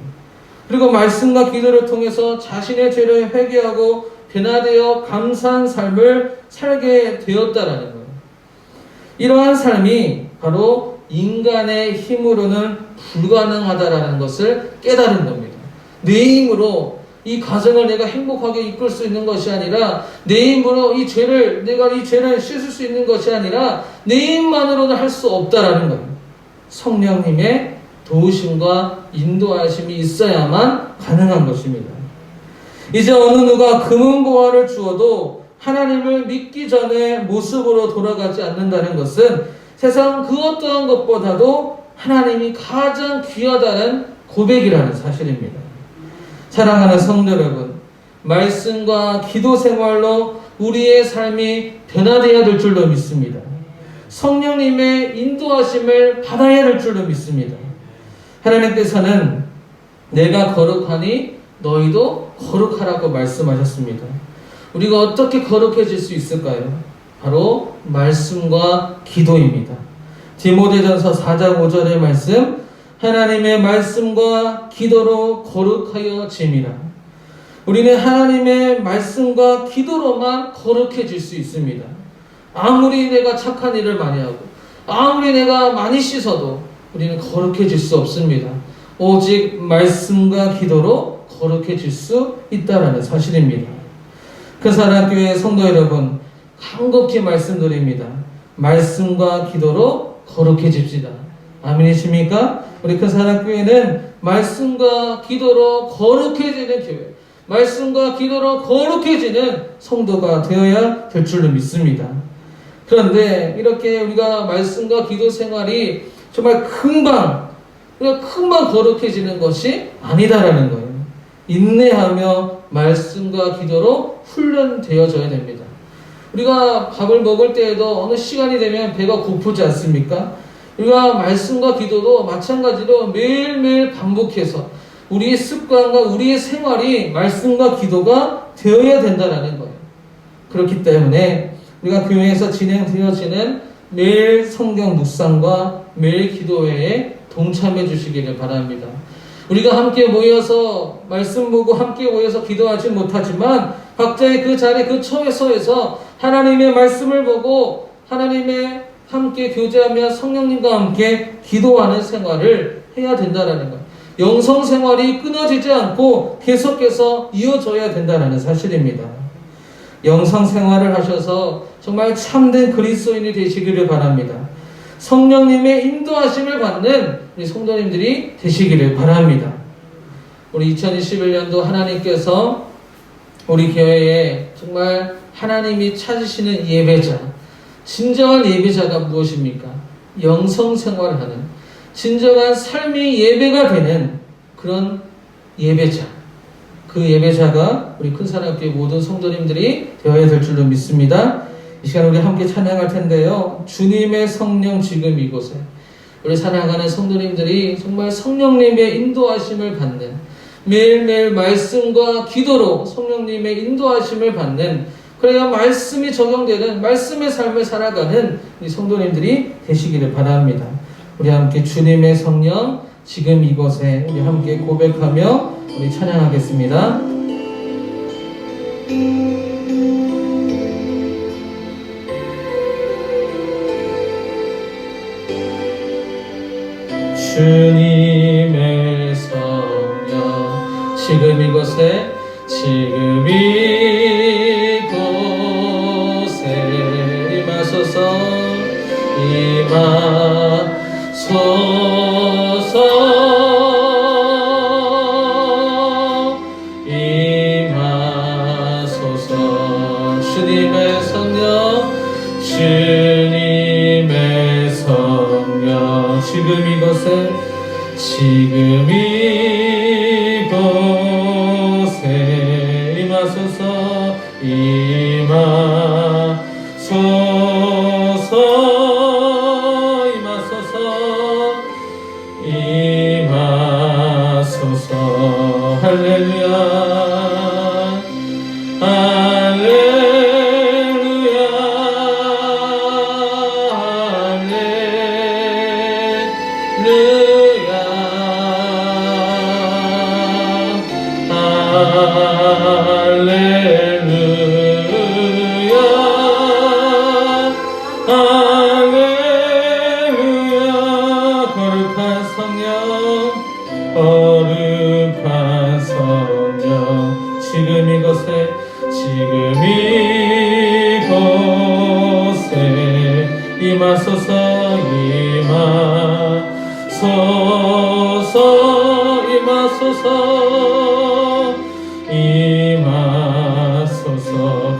그리고 말씀과 기도를 통해서 자신의 죄를 회개하고 변화되어 감사한 삶을 살게 되었다라는 거예요. 이러한 삶이 바로 인간의 힘으로는 불가능하다라는 것을 깨달은 겁니다. 내 힘으로 이 가정을 내가 행복하게 이끌 수 있는 것이 아니라, 내 힘으로 내가 이 죄를 씻을 수 있는 것이 아니라 내 힘만으로는 할 수 없다라는 거예요. 성령님의 도우심과 인도하심이 있어야만 가능한 것입니다. 이제 어느 누가 금은 보화를 주어도 하나님을 믿기 전에 모습으로 돌아가지 않는다는 것은 세상 그 어떠한 것보다도 하나님이 가장 귀하다는 고백이라는 사실입니다. 사랑하는 성도 여러분, 말씀과 기도 생활로 우리의 삶이 변화되어야 될 줄로 믿습니다. 성령님의 인도하심을 받아야 할 줄로 믿습니다. 하나님께서는 내가 거룩하니 너희도 거룩하라고 말씀하셨습니다. 우리가 어떻게 거룩해질 수 있을까요? 바로 말씀과 기도입니다. 디모데전서 4장 5절의 말씀, 하나님의 말씀과 기도로 거룩하여 짐이라. 우리는 하나님의 말씀과 기도로만 거룩해질 수 있습니다. 아무리 내가 착한 일을 많이 하고 아무리 내가 많이 씻어도 우리는 거룩해질 수 없습니다. 오직 말씀과 기도로 거룩해질 수 있다라는 사실입니다. 큰사랑교회 성도 여러분, 간곡히 말씀드립니다. 말씀과 기도로 거룩해집시다. 아멘이십니까? 우리 큰사랑교회는 말씀과 기도로 거룩해지는 교회, 말씀과 기도로 거룩해지는 성도가 되어야 될 줄로 믿습니다. 그런데 이렇게 우리가 말씀과 기도 생활이 정말 금방 거룩해지는 것이 아니다라는 거예요. 인내하며 말씀과 기도로 훈련되어져야 됩니다. 우리가 밥을 먹을 때에도 어느 시간이 되면 배가 고프지 않습니까? 우리가 말씀과 기도도 마찬가지로 매일매일 반복해서 우리의 습관과 우리의 생활이 말씀과 기도가 되어야 된다는 거예요. 그렇기 때문에 우리가 교회에서 진행되어지는 매일 성경 묵상과 매일 기도회에 동참해 주시기를 바랍니다. 우리가 함께 모여서 말씀 보고 함께 모여서 기도하지 못하지만 각자의 그 자리 그 처에서 하나님의 말씀을 보고 하나님의 함께 교제하며 성령님과 함께 기도하는 생활을 해야 된다는 거예요. 영성 생활이 끊어지지 않고 계속해서 이어져야 된다는 사실입니다. 영성 생활을 하셔서 정말 참된 그리스도인이 되시기를 바랍니다. 성령님의 인도하심을 받는 우리 성도님들이 되시기를 바랍니다. 우리 2021년도 하나님께서 우리 교회에 정말 하나님이 찾으시는 예배자, 진정한 예배자가 무엇입니까? 영성 생활을 하는 진정한 삶이 예배가 되는 그런 예배자, 그 예배자가 우리 큰사랑교회 모든 성도님들이 되어야 될 줄로 믿습니다. 이 시간 우리 함께 찬양할 텐데요. 주님의 성령 지금 이곳에 우리 찬양하는 성도님들이 정말 성령님의 인도하심을 받는 매일매일 말씀과 기도로 성령님의 인도하심을 받는 그래야 말씀이 적용되는 말씀의 삶을 살아가는 우리 성도님들이 되시기를 바랍니다. 우리 함께 주님의 성령 지금 이곳에 우리 함께 고백하며 우리 찬양하겠습니다. 주님의 성령 지금 이곳에 임하소서 주님의 성령 지금 이곳에 임하소서 할렐루야 거룩한 성령 지금 이곳에 임하소서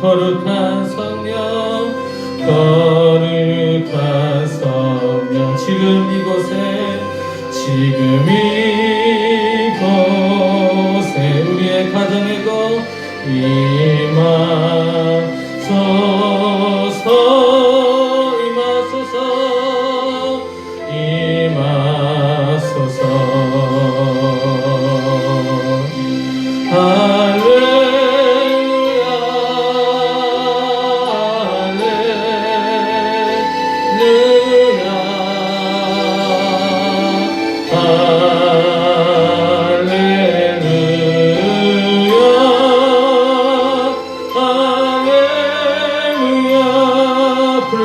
거룩한 성령 지금 이곳에 우리의 가정에도 임하소서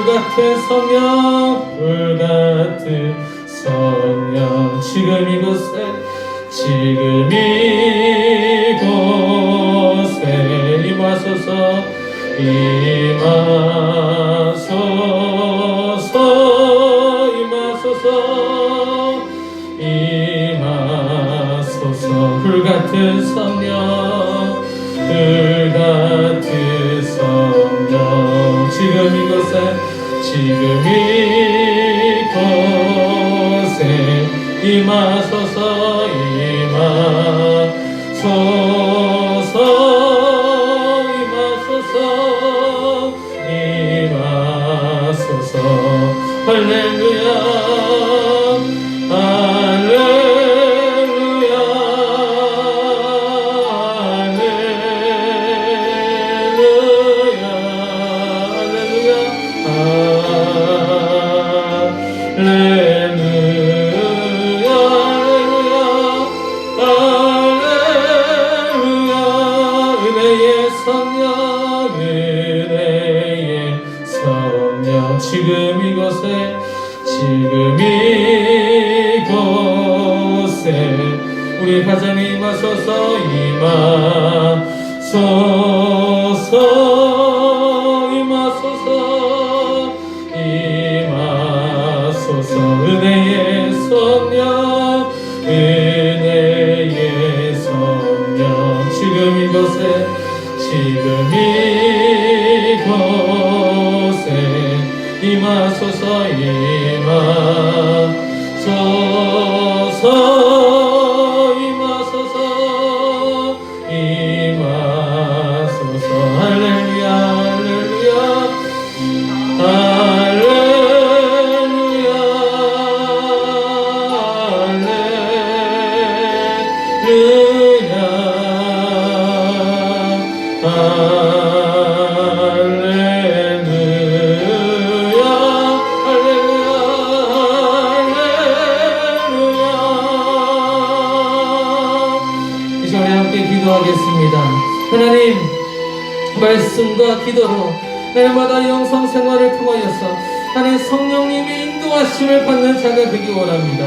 불같은 성령 불같은 성령 지금 이곳에 임하소서 임하소서 불같은 성령 불같은 성령 지금 이곳에 임하소서 할렐루야 할렐루야 지금 이곳에 우리 가정에 임하소서 임하소서 은혜의 성령 지금 이곳에 임하소서 할렐루야 이 시간에 함께 기도하겠습니다. 하나님, 말씀과 기도로 날마다 영성 생활을 통하여서 하나님 성령님의 인도하심을 받는 자가 되기 원합니다.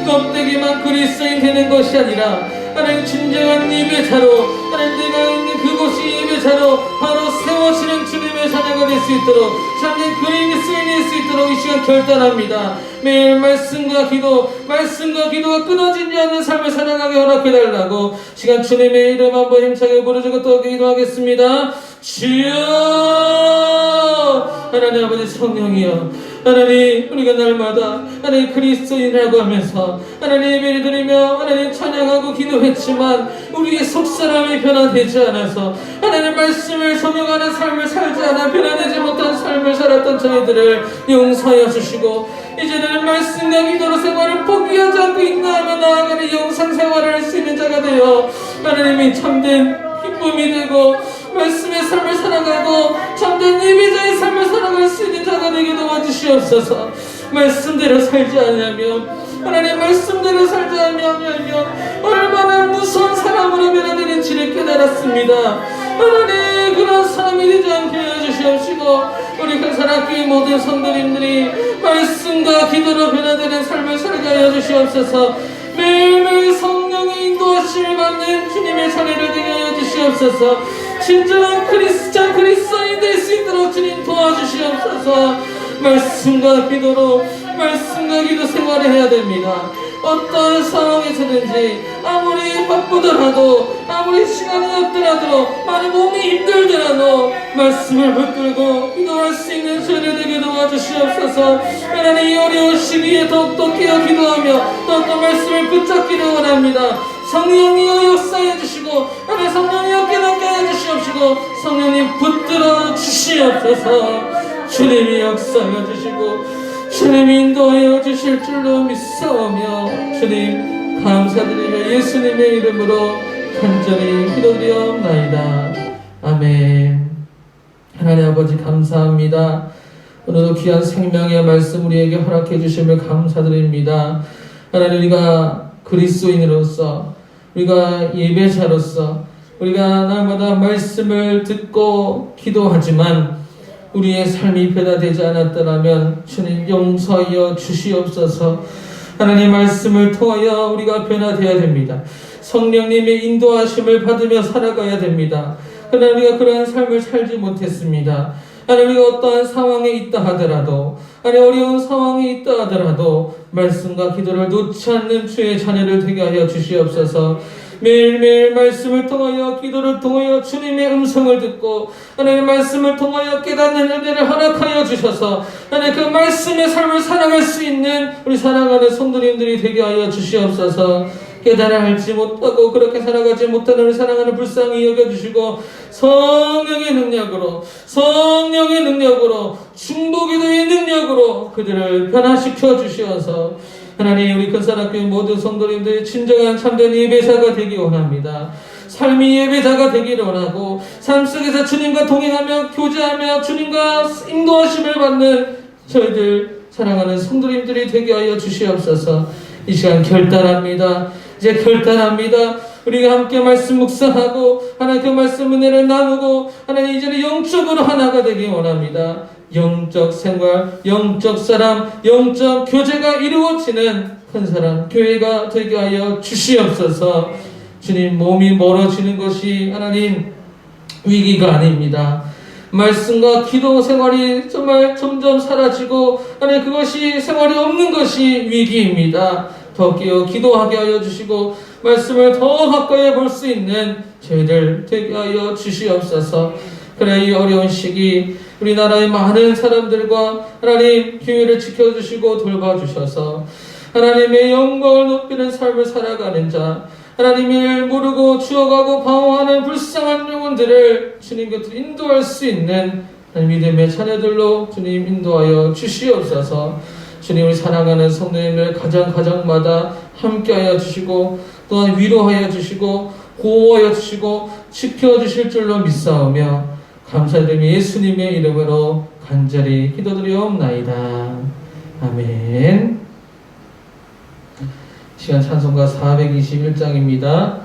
껍데기만 그리스도인 되는 것이 아니라 하나님 진정한 예배자로 하나님 내가 있는 그곳이 예배자로 바로 세워지는 주님의 자녀가 될 수 있도록 참된 그리스도인이 될 수 있도록 이 시간 결단합니다. 매일 말씀과 기도가 끊어지지 않는 삶을 살아가게 허락해달라고 시간 주님의 이름 한번 힘차게 부르짖고 또 기도하겠습니다. 주여 하나님 아버지 성령이여 하나님 우리가 날마다 하나님 그리스도인이라고 하면서 하나님 예배를 드리며 하나님 찬양하고 기도했지만 우리의 속사람이 변화되지 않아서 하나님 말씀을 적용하는 삶을 살지 않아 변화되지 못한 삶을 살았던 저희들을 용서하여 주시고 이제는 말씀과 기도로 생활을 포기하지 않고 인내하며 나아가는 영상 생활을 할 수 있는 자가 되어 하나님이 참된 기쁨이 되고 말씀의 삶을 살아가고 참된 예배자의 삶을 살아갈 수 있는 자가 되게 도와주시옵소서. 말씀대로 살지 않으면 하나님 말씀대로 살지 않으면 얼마나 무서운 사람으로 변화되는지를 깨달았습니다. 하나님 그런 사람이 되지 않게 해주시옵시고 우리 간사랑교회 모든 성도님들이 말씀과 기도로 변화되는 삶을 살게 하여 주시옵소서. 매일매일 성령의 인도하심을 받는 주님의 자녀를 되게 하여 주시옵소서. 진정한 그리스도인 될 수 있도록 주님 도와주시옵소서. 말씀과 기도 생활을 해야 됩니다. 어떤 상황에서든지 아무리 바쁘더라도 아무리 시간이 없더라도 많이 몸이 힘들더라도 말씀을 붙들고 기도할 수 있는 저를 되게 도와주시옵소서. 하나님 이 어려운 시기에 더욱더 깨어 기도하며 더욱더 말씀을 붙잡기를 원합니다. 성령이여 역사해 주시고 하나님 성령이여 깨닫게 해주시옵시고 성령님 붙들어 주시옵소서. 주님이 역사해 주시고 주님이 인도하여 주실 줄로 믿사오며 주님 감사드리며 예수님의 이름으로 간절히 기도드리옵나이다. 아멘. 하나님 아버지 감사합니다. 오늘도 귀한 생명의 말씀 우리에게 허락해 주심을 감사드립니다. 하나님 우리가 그리스도인으로서 우리가 예배자로서 우리가 날마다 말씀을 듣고 기도하지만 우리의 삶이 변화되지 않았더라면 주님 용서하여 주시옵소서. 하나님 말씀을 통하여 우리가 변화되어야 됩니다. 성령님의 인도하심을 받으며 살아가야 됩니다. 그러나 우리가 그러한 삶을 살지 못했습니다. 하나님, 우리가 어떠한 상황에 있다 하더라도, 하나님 어려운 상황에 있다 하더라도 말씀과 기도를 놓지 않는 주의 자녀를 되게 하여 주시옵소서. 매일매일 말씀을 통하여 기도를 통하여 주님의 음성을 듣고 하나님의 말씀을 통하여 깨닫는 은혜를 허락하여 주셔서 하나님 그 말씀의 삶을 살아갈 수 있는 우리 사랑하는 성도님들이 되게 하여 주시옵소서. 깨달아 알지 못하고 그렇게 살아가지 못하는 우리 사랑하는 불쌍히 여겨주시고 성령의 능력으로 중보기도의 능력으로 그들을 변화시켜 주시어서 하나님, 우리 큰사랑교회 모든 성도님들의 진정한 참된 예배자가 되기 원합니다. 삶이 예배자가 되기를 원하고 삶 속에서 주님과 동행하며 교제하며 주님과 인도하심을 받는 저희들 사랑하는 성도님들이 되게 하여 주시옵소서. 이 시간 결단합니다. 이제 결단합니다. 우리가 함께 말씀 묵상하고 하나님 그 말씀 은혜를 나누고 하나님 이제는 영적으로 하나가 되기 원합니다. 영적 생활, 영적 사람, 영적 교제가 이루어지는 큰 사람 교회가 되게 하여 주시옵소서. 주님, 몸이 멀어지는 것이 하나님 위기가 아닙니다. 말씀과 기도 생활이 정말 점점 사라지고 하나님 그것이 생활이 없는 것이 위기입니다. 더 끼어 기도하게 하여 주시고 말씀을 더 가까이 볼 수 있는 저희들 되게 하여 주시옵소서. 그래, 이 어려운 시기 우리나라의 많은 사람들과 하나님 교회를 지켜주시고 돌봐주셔서 하나님의 영광을 높이는 삶을 살아가는 자, 하나님을 모르고 죽어가고 방황하는 불쌍한 영혼들을 주님 곁으로 인도할 수 있는 믿음의 자녀들로 주님 인도하여 주시옵소서. 주님, 우리 사랑하는 성도님을 가정마다 함께하여 주시고 또한 위로하여 주시고 보호하여 주시고 지켜주실 줄로 믿사오며 감사드리며 예수님의 이름으로 간절히 기도드리옵나이다. 아멘. 시간 찬송가 421장입니다.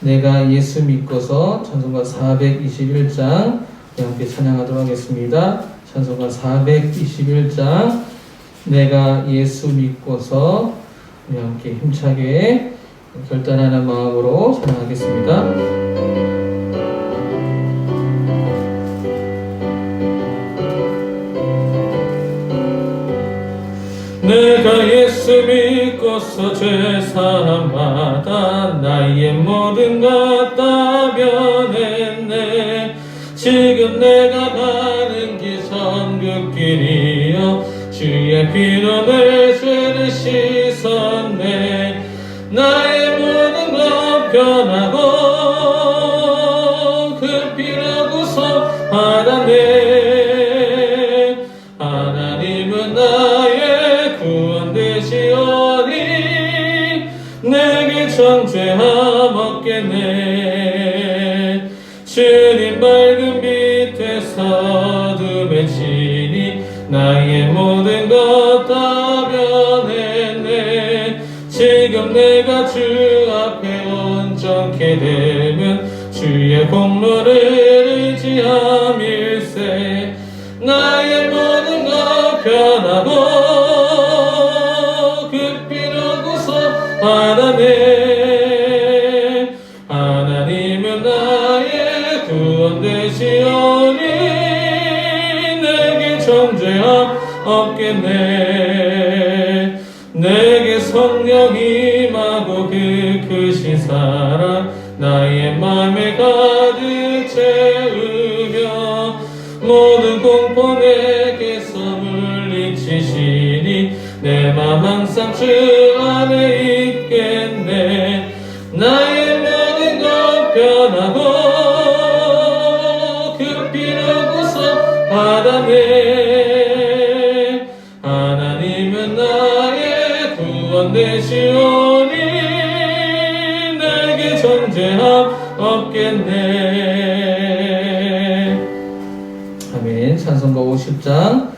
내가 예수 믿고서 찬송가 421장 함께 찬양하도록 하겠습니다. 찬송가 421장 내가 예수 믿고서 함께 힘차게 결단하는 마음으로 찬양하겠습니다. 내가 예수 믿고서 죄사함 받아 나의 모든 것 다 변했네. 지금 내가 가는 길 천국길이여 주의 피로 내 죄를 씻었네. 나의 모든 것 변하고 그 피로 구속 받았네. 하나님은 나의 구원 되시오니 내게 정죄함 없겠네. 주님 밝은 빛에서 어둠에 지니 나의 모든 것 다 변했네. 지금 내가 주 앞에 온전케 되면 주의 공로를 의지함일세. 나의 모든 것 변하고 그 피로 구속 받았네. 하나님은 나의 구원 되시오니 내게 정죄함 없겠네. 내게 성령 임하고 그 크신 사랑 나의 맘에 가득 채우며 모든 공포 내게서 물리치시니 내 맘 항상 주 안에 있겠네. 나의 모든 것 변하고 그 피로 구속 받았네. 하나님은 나의 구원 되시오니 내게 정죄함 없겠네. 아멘. 찬송가 50장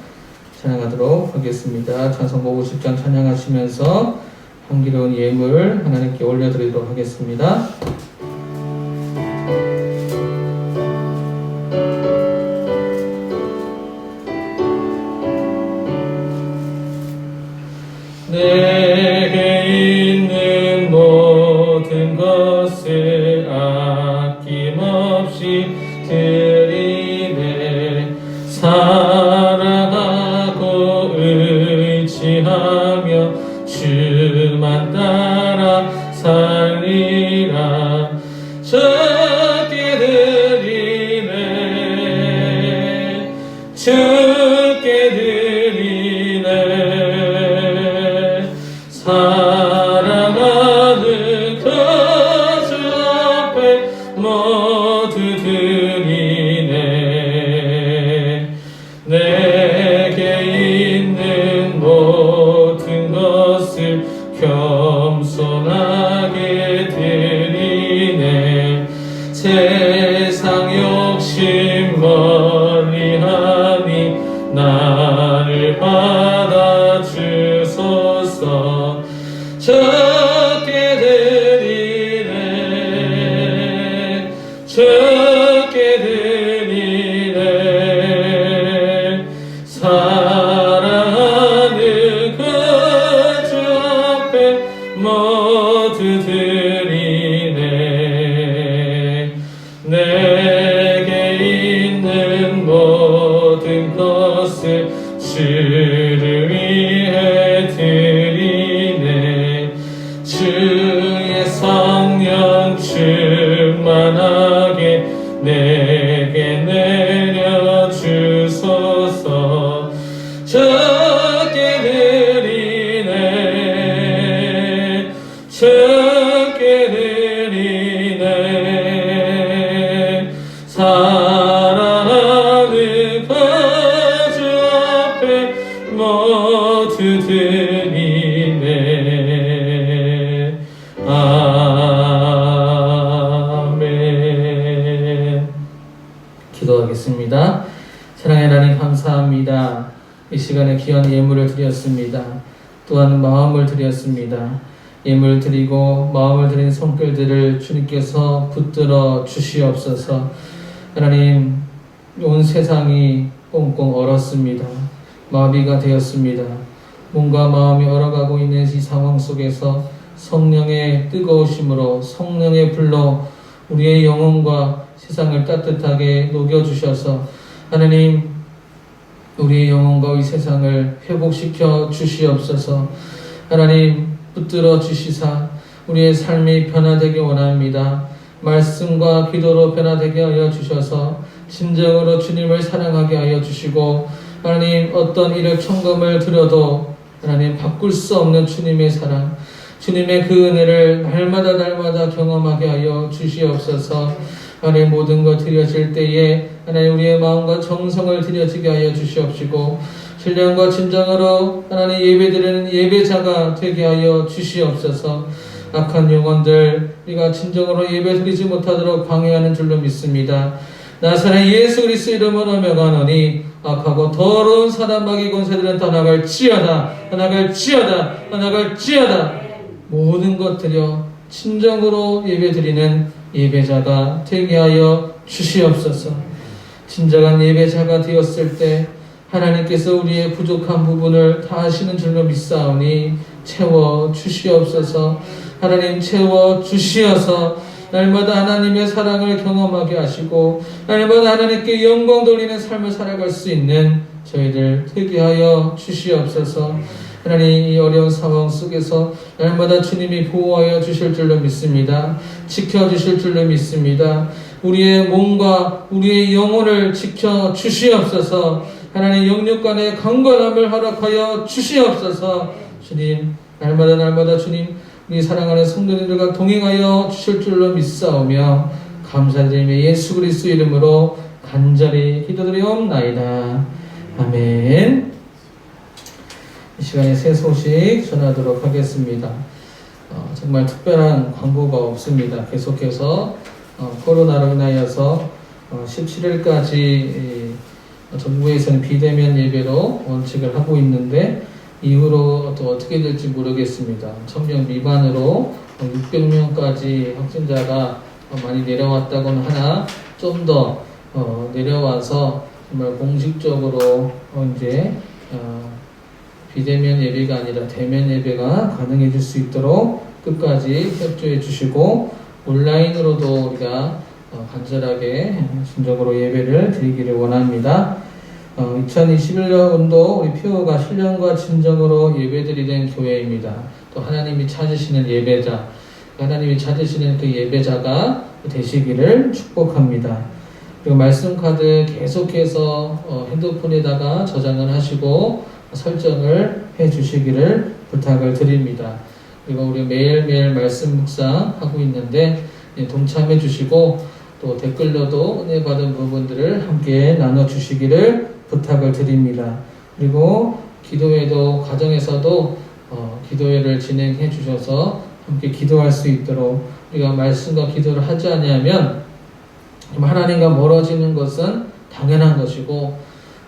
찬양하도록 하겠습니다. 찬송가 50장 찬양하시면서 향기로운 예물 하나님께 올려드리도록 하겠습니다. 내게 있는 모든 것을 아낌없이 드리네. 사랑하고 의지하며 주만 따라 살리라. 주께 드리네. 주께 드리네. 사랑하는 그 주 앞에 모두 드리네. 내게 있는 모든 것을 겸손하게 드리네. 세상 욕심 멀리하니 나를 받아주소서. 주께 드리네. 주께 드리네. 사랑하는 그 주 앞에 모두 드리네. 내게 있는 모든 것을 주를 위해 드리네. 주의 성령 충만하게 내게 내려주소서. 주께 드리네. 주께 드리네. 사랑하는 그 주 앞에 모두 드리네. 아멘. 기도하겠습니다. 사랑의 하나님 감사합니다. 이 시간에 귀한 예물을 드렸습니다. 또한 마음을 드렸습니다. 예물 드리고 마음을 드린 손길들을 주님께서 붙들어 주시옵소서. 하나님, 온 세상이 꽁꽁 얼었습니다. 마비가 되었습니다. 몸과 마음이 얼어가고 있는 이 상황 속에서 성령의 뜨거우심으로 성령의 불로 우리의 영혼과 세상을 따뜻하게 녹여주셔서 하나님, 우리의 영혼과 이 세상을 회복시켜 주시옵소서. 하나님, 붙들어 주시사 우리의 삶이 변화되기 원합니다. 말씀과 기도로 변화되게 하여 주셔서 진정으로 주님을 사랑하게 하여 주시고, 하나님, 어떤 일을 청검을 드려도 하나님 바꿀 수 없는 주님의 사랑, 주님의 그 은혜를 날마다 경험하게 하여 주시옵소서. 하나님, 모든 것 드려질 때에 하나님 우리의 마음과 정성을 드려지게 하여 주시옵시고, 신령과 진정으로 하나님 예배드리는 예배자가 되게 하여 주시옵소서. 악한 영혼들 우리가 진정으로 예배드리지 못하도록 방해하는 줄로 믿습니다. 나사렛 예수 그리스도 이름으로 명하노니 악하고 더러운 사단 마귀 권세들은 떠나갈지어다. 떠나갈지어다. 떠나갈지어다. 모든 것들여 진정으로 예배드리는 예배자가 되게 하여 주시옵소서. 진정한 예배자가 되었을 때 하나님께서 우리의 부족한 부분을 다 아시는 줄로 믿사오니 채워 주시옵소서. 하나님, 채워 주시어서 날마다 하나님의 사랑을 경험하게 하시고 날마다 하나님께 영광 돌리는 삶을 살아갈 수 있는 저희들 되게 하여 주시옵소서. 하나님, 이 어려운 상황 속에서 날마다 주님이 보호하여 주실 줄로 믿습니다. 지켜주실 줄로 믿습니다. 우리의 몸과 우리의 영혼을 지켜 주시옵소서. 하나님, 영육간의 강건함을 허락하여 주시옵소서. 주님, 날마다 주님, 우리 사랑하는 성도님들과 동행하여 주실 줄로 믿사오며 감사드리며 예수 그리스도 이름으로 간절히 기도드리옵나이다. 아멘. 이 시간에 새 소식 전하도록 하겠습니다. 정말 특별한 광고가 없습니다. 계속해서 코로나로 인하여서 17일까지 정부에서는 비대면 예배로 원칙을 하고 있는데 이후로 또 어떻게 될지 모르겠습니다. 1000명 미만으로 600명까지 확진자가 많이 내려왔다고는 하나 좀 더 내려와서 정말 공식적으로 이제 비대면 예배가 아니라 대면 예배가 가능해질 수 있도록 끝까지 협조해 주시고 온라인으로도 우리가 간절하게 진정으로 예배를 드리기를 원합니다. 2021년도 우리 피오가 신령과 진정으로 예배드리는 교회입니다. 또 하나님이 찾으시는 예배자, 하나님이 찾으시는 그 예배자가 되시기를 축복합니다. 그리고 말씀 카드 계속해서 핸드폰에다가 저장을 하시고 설정을 해 주시기를 부탁을 드립니다. 그리고 우리 매일매일 말씀 묵상하고 있는데 동참해 주시고 또 댓글로도 은혜 받은 부분들을 함께 나눠 주시기를 부탁을 드립니다. 그리고 기도회도 가정에서도 기도회를 진행해 주셔서 함께 기도할 수 있도록 우리가 말씀과 기도를 하지 않으면 하나님과 멀어지는 것은 당연한 것이고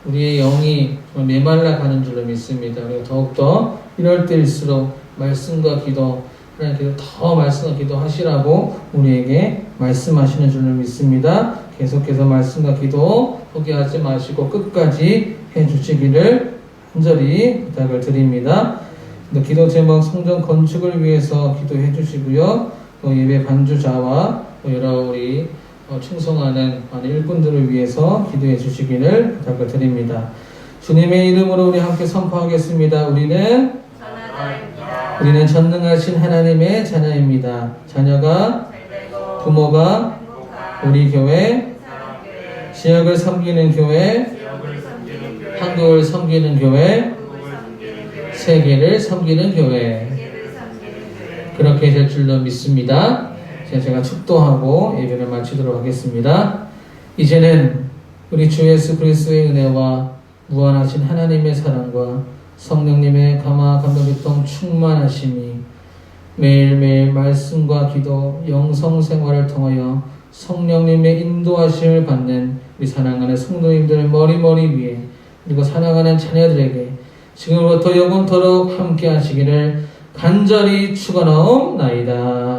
우리의 영이 메말라 가는 줄로 믿습니다. 그리고 더욱더 이럴 때일수록 말씀과 기도, 하나님께서 더 말씀과 기도 하시라고 우리에게 말씀하시는 줄로 믿습니다. 계속해서 말씀과 기도 포기하지 마시고 끝까지 해주시기를 간절히 부탁을 드립니다. 기도 제목 성전 건축을 위해서 기도해 주시고요. 또 예배 반주자와 여러 우리 충성하는 일꾼들을 위해서 기도해 주시기를 부탁을 드립니다. 주님의 이름으로 우리 함께 선포하겠습니다. 우리는 전능하신 하나님의 자녀입니다. 자녀가 부모가 우리 교회, 지역을 섬기는 교회, 한국을 섬기는 교회, 세계를 섬기는 교회, 그렇게 될 줄로 믿습니다. 제가 축도하고 예배를 마치도록 하겠습니다. 이제는 우리 주 예수 그리스도의 은혜와 무한하신 하나님의 사랑과 성령님의 감화 감동교통 충만하심이 매일매일 말씀과 기도, 영성 생활을 통하여 성령님의 인도하심을 받는 우리 사랑하는 성도님들 머리머리 위에 그리고 사랑하는 자녀들에게 지금부터 영원토록 함께 하시기를 간절히 축원하옵나이다.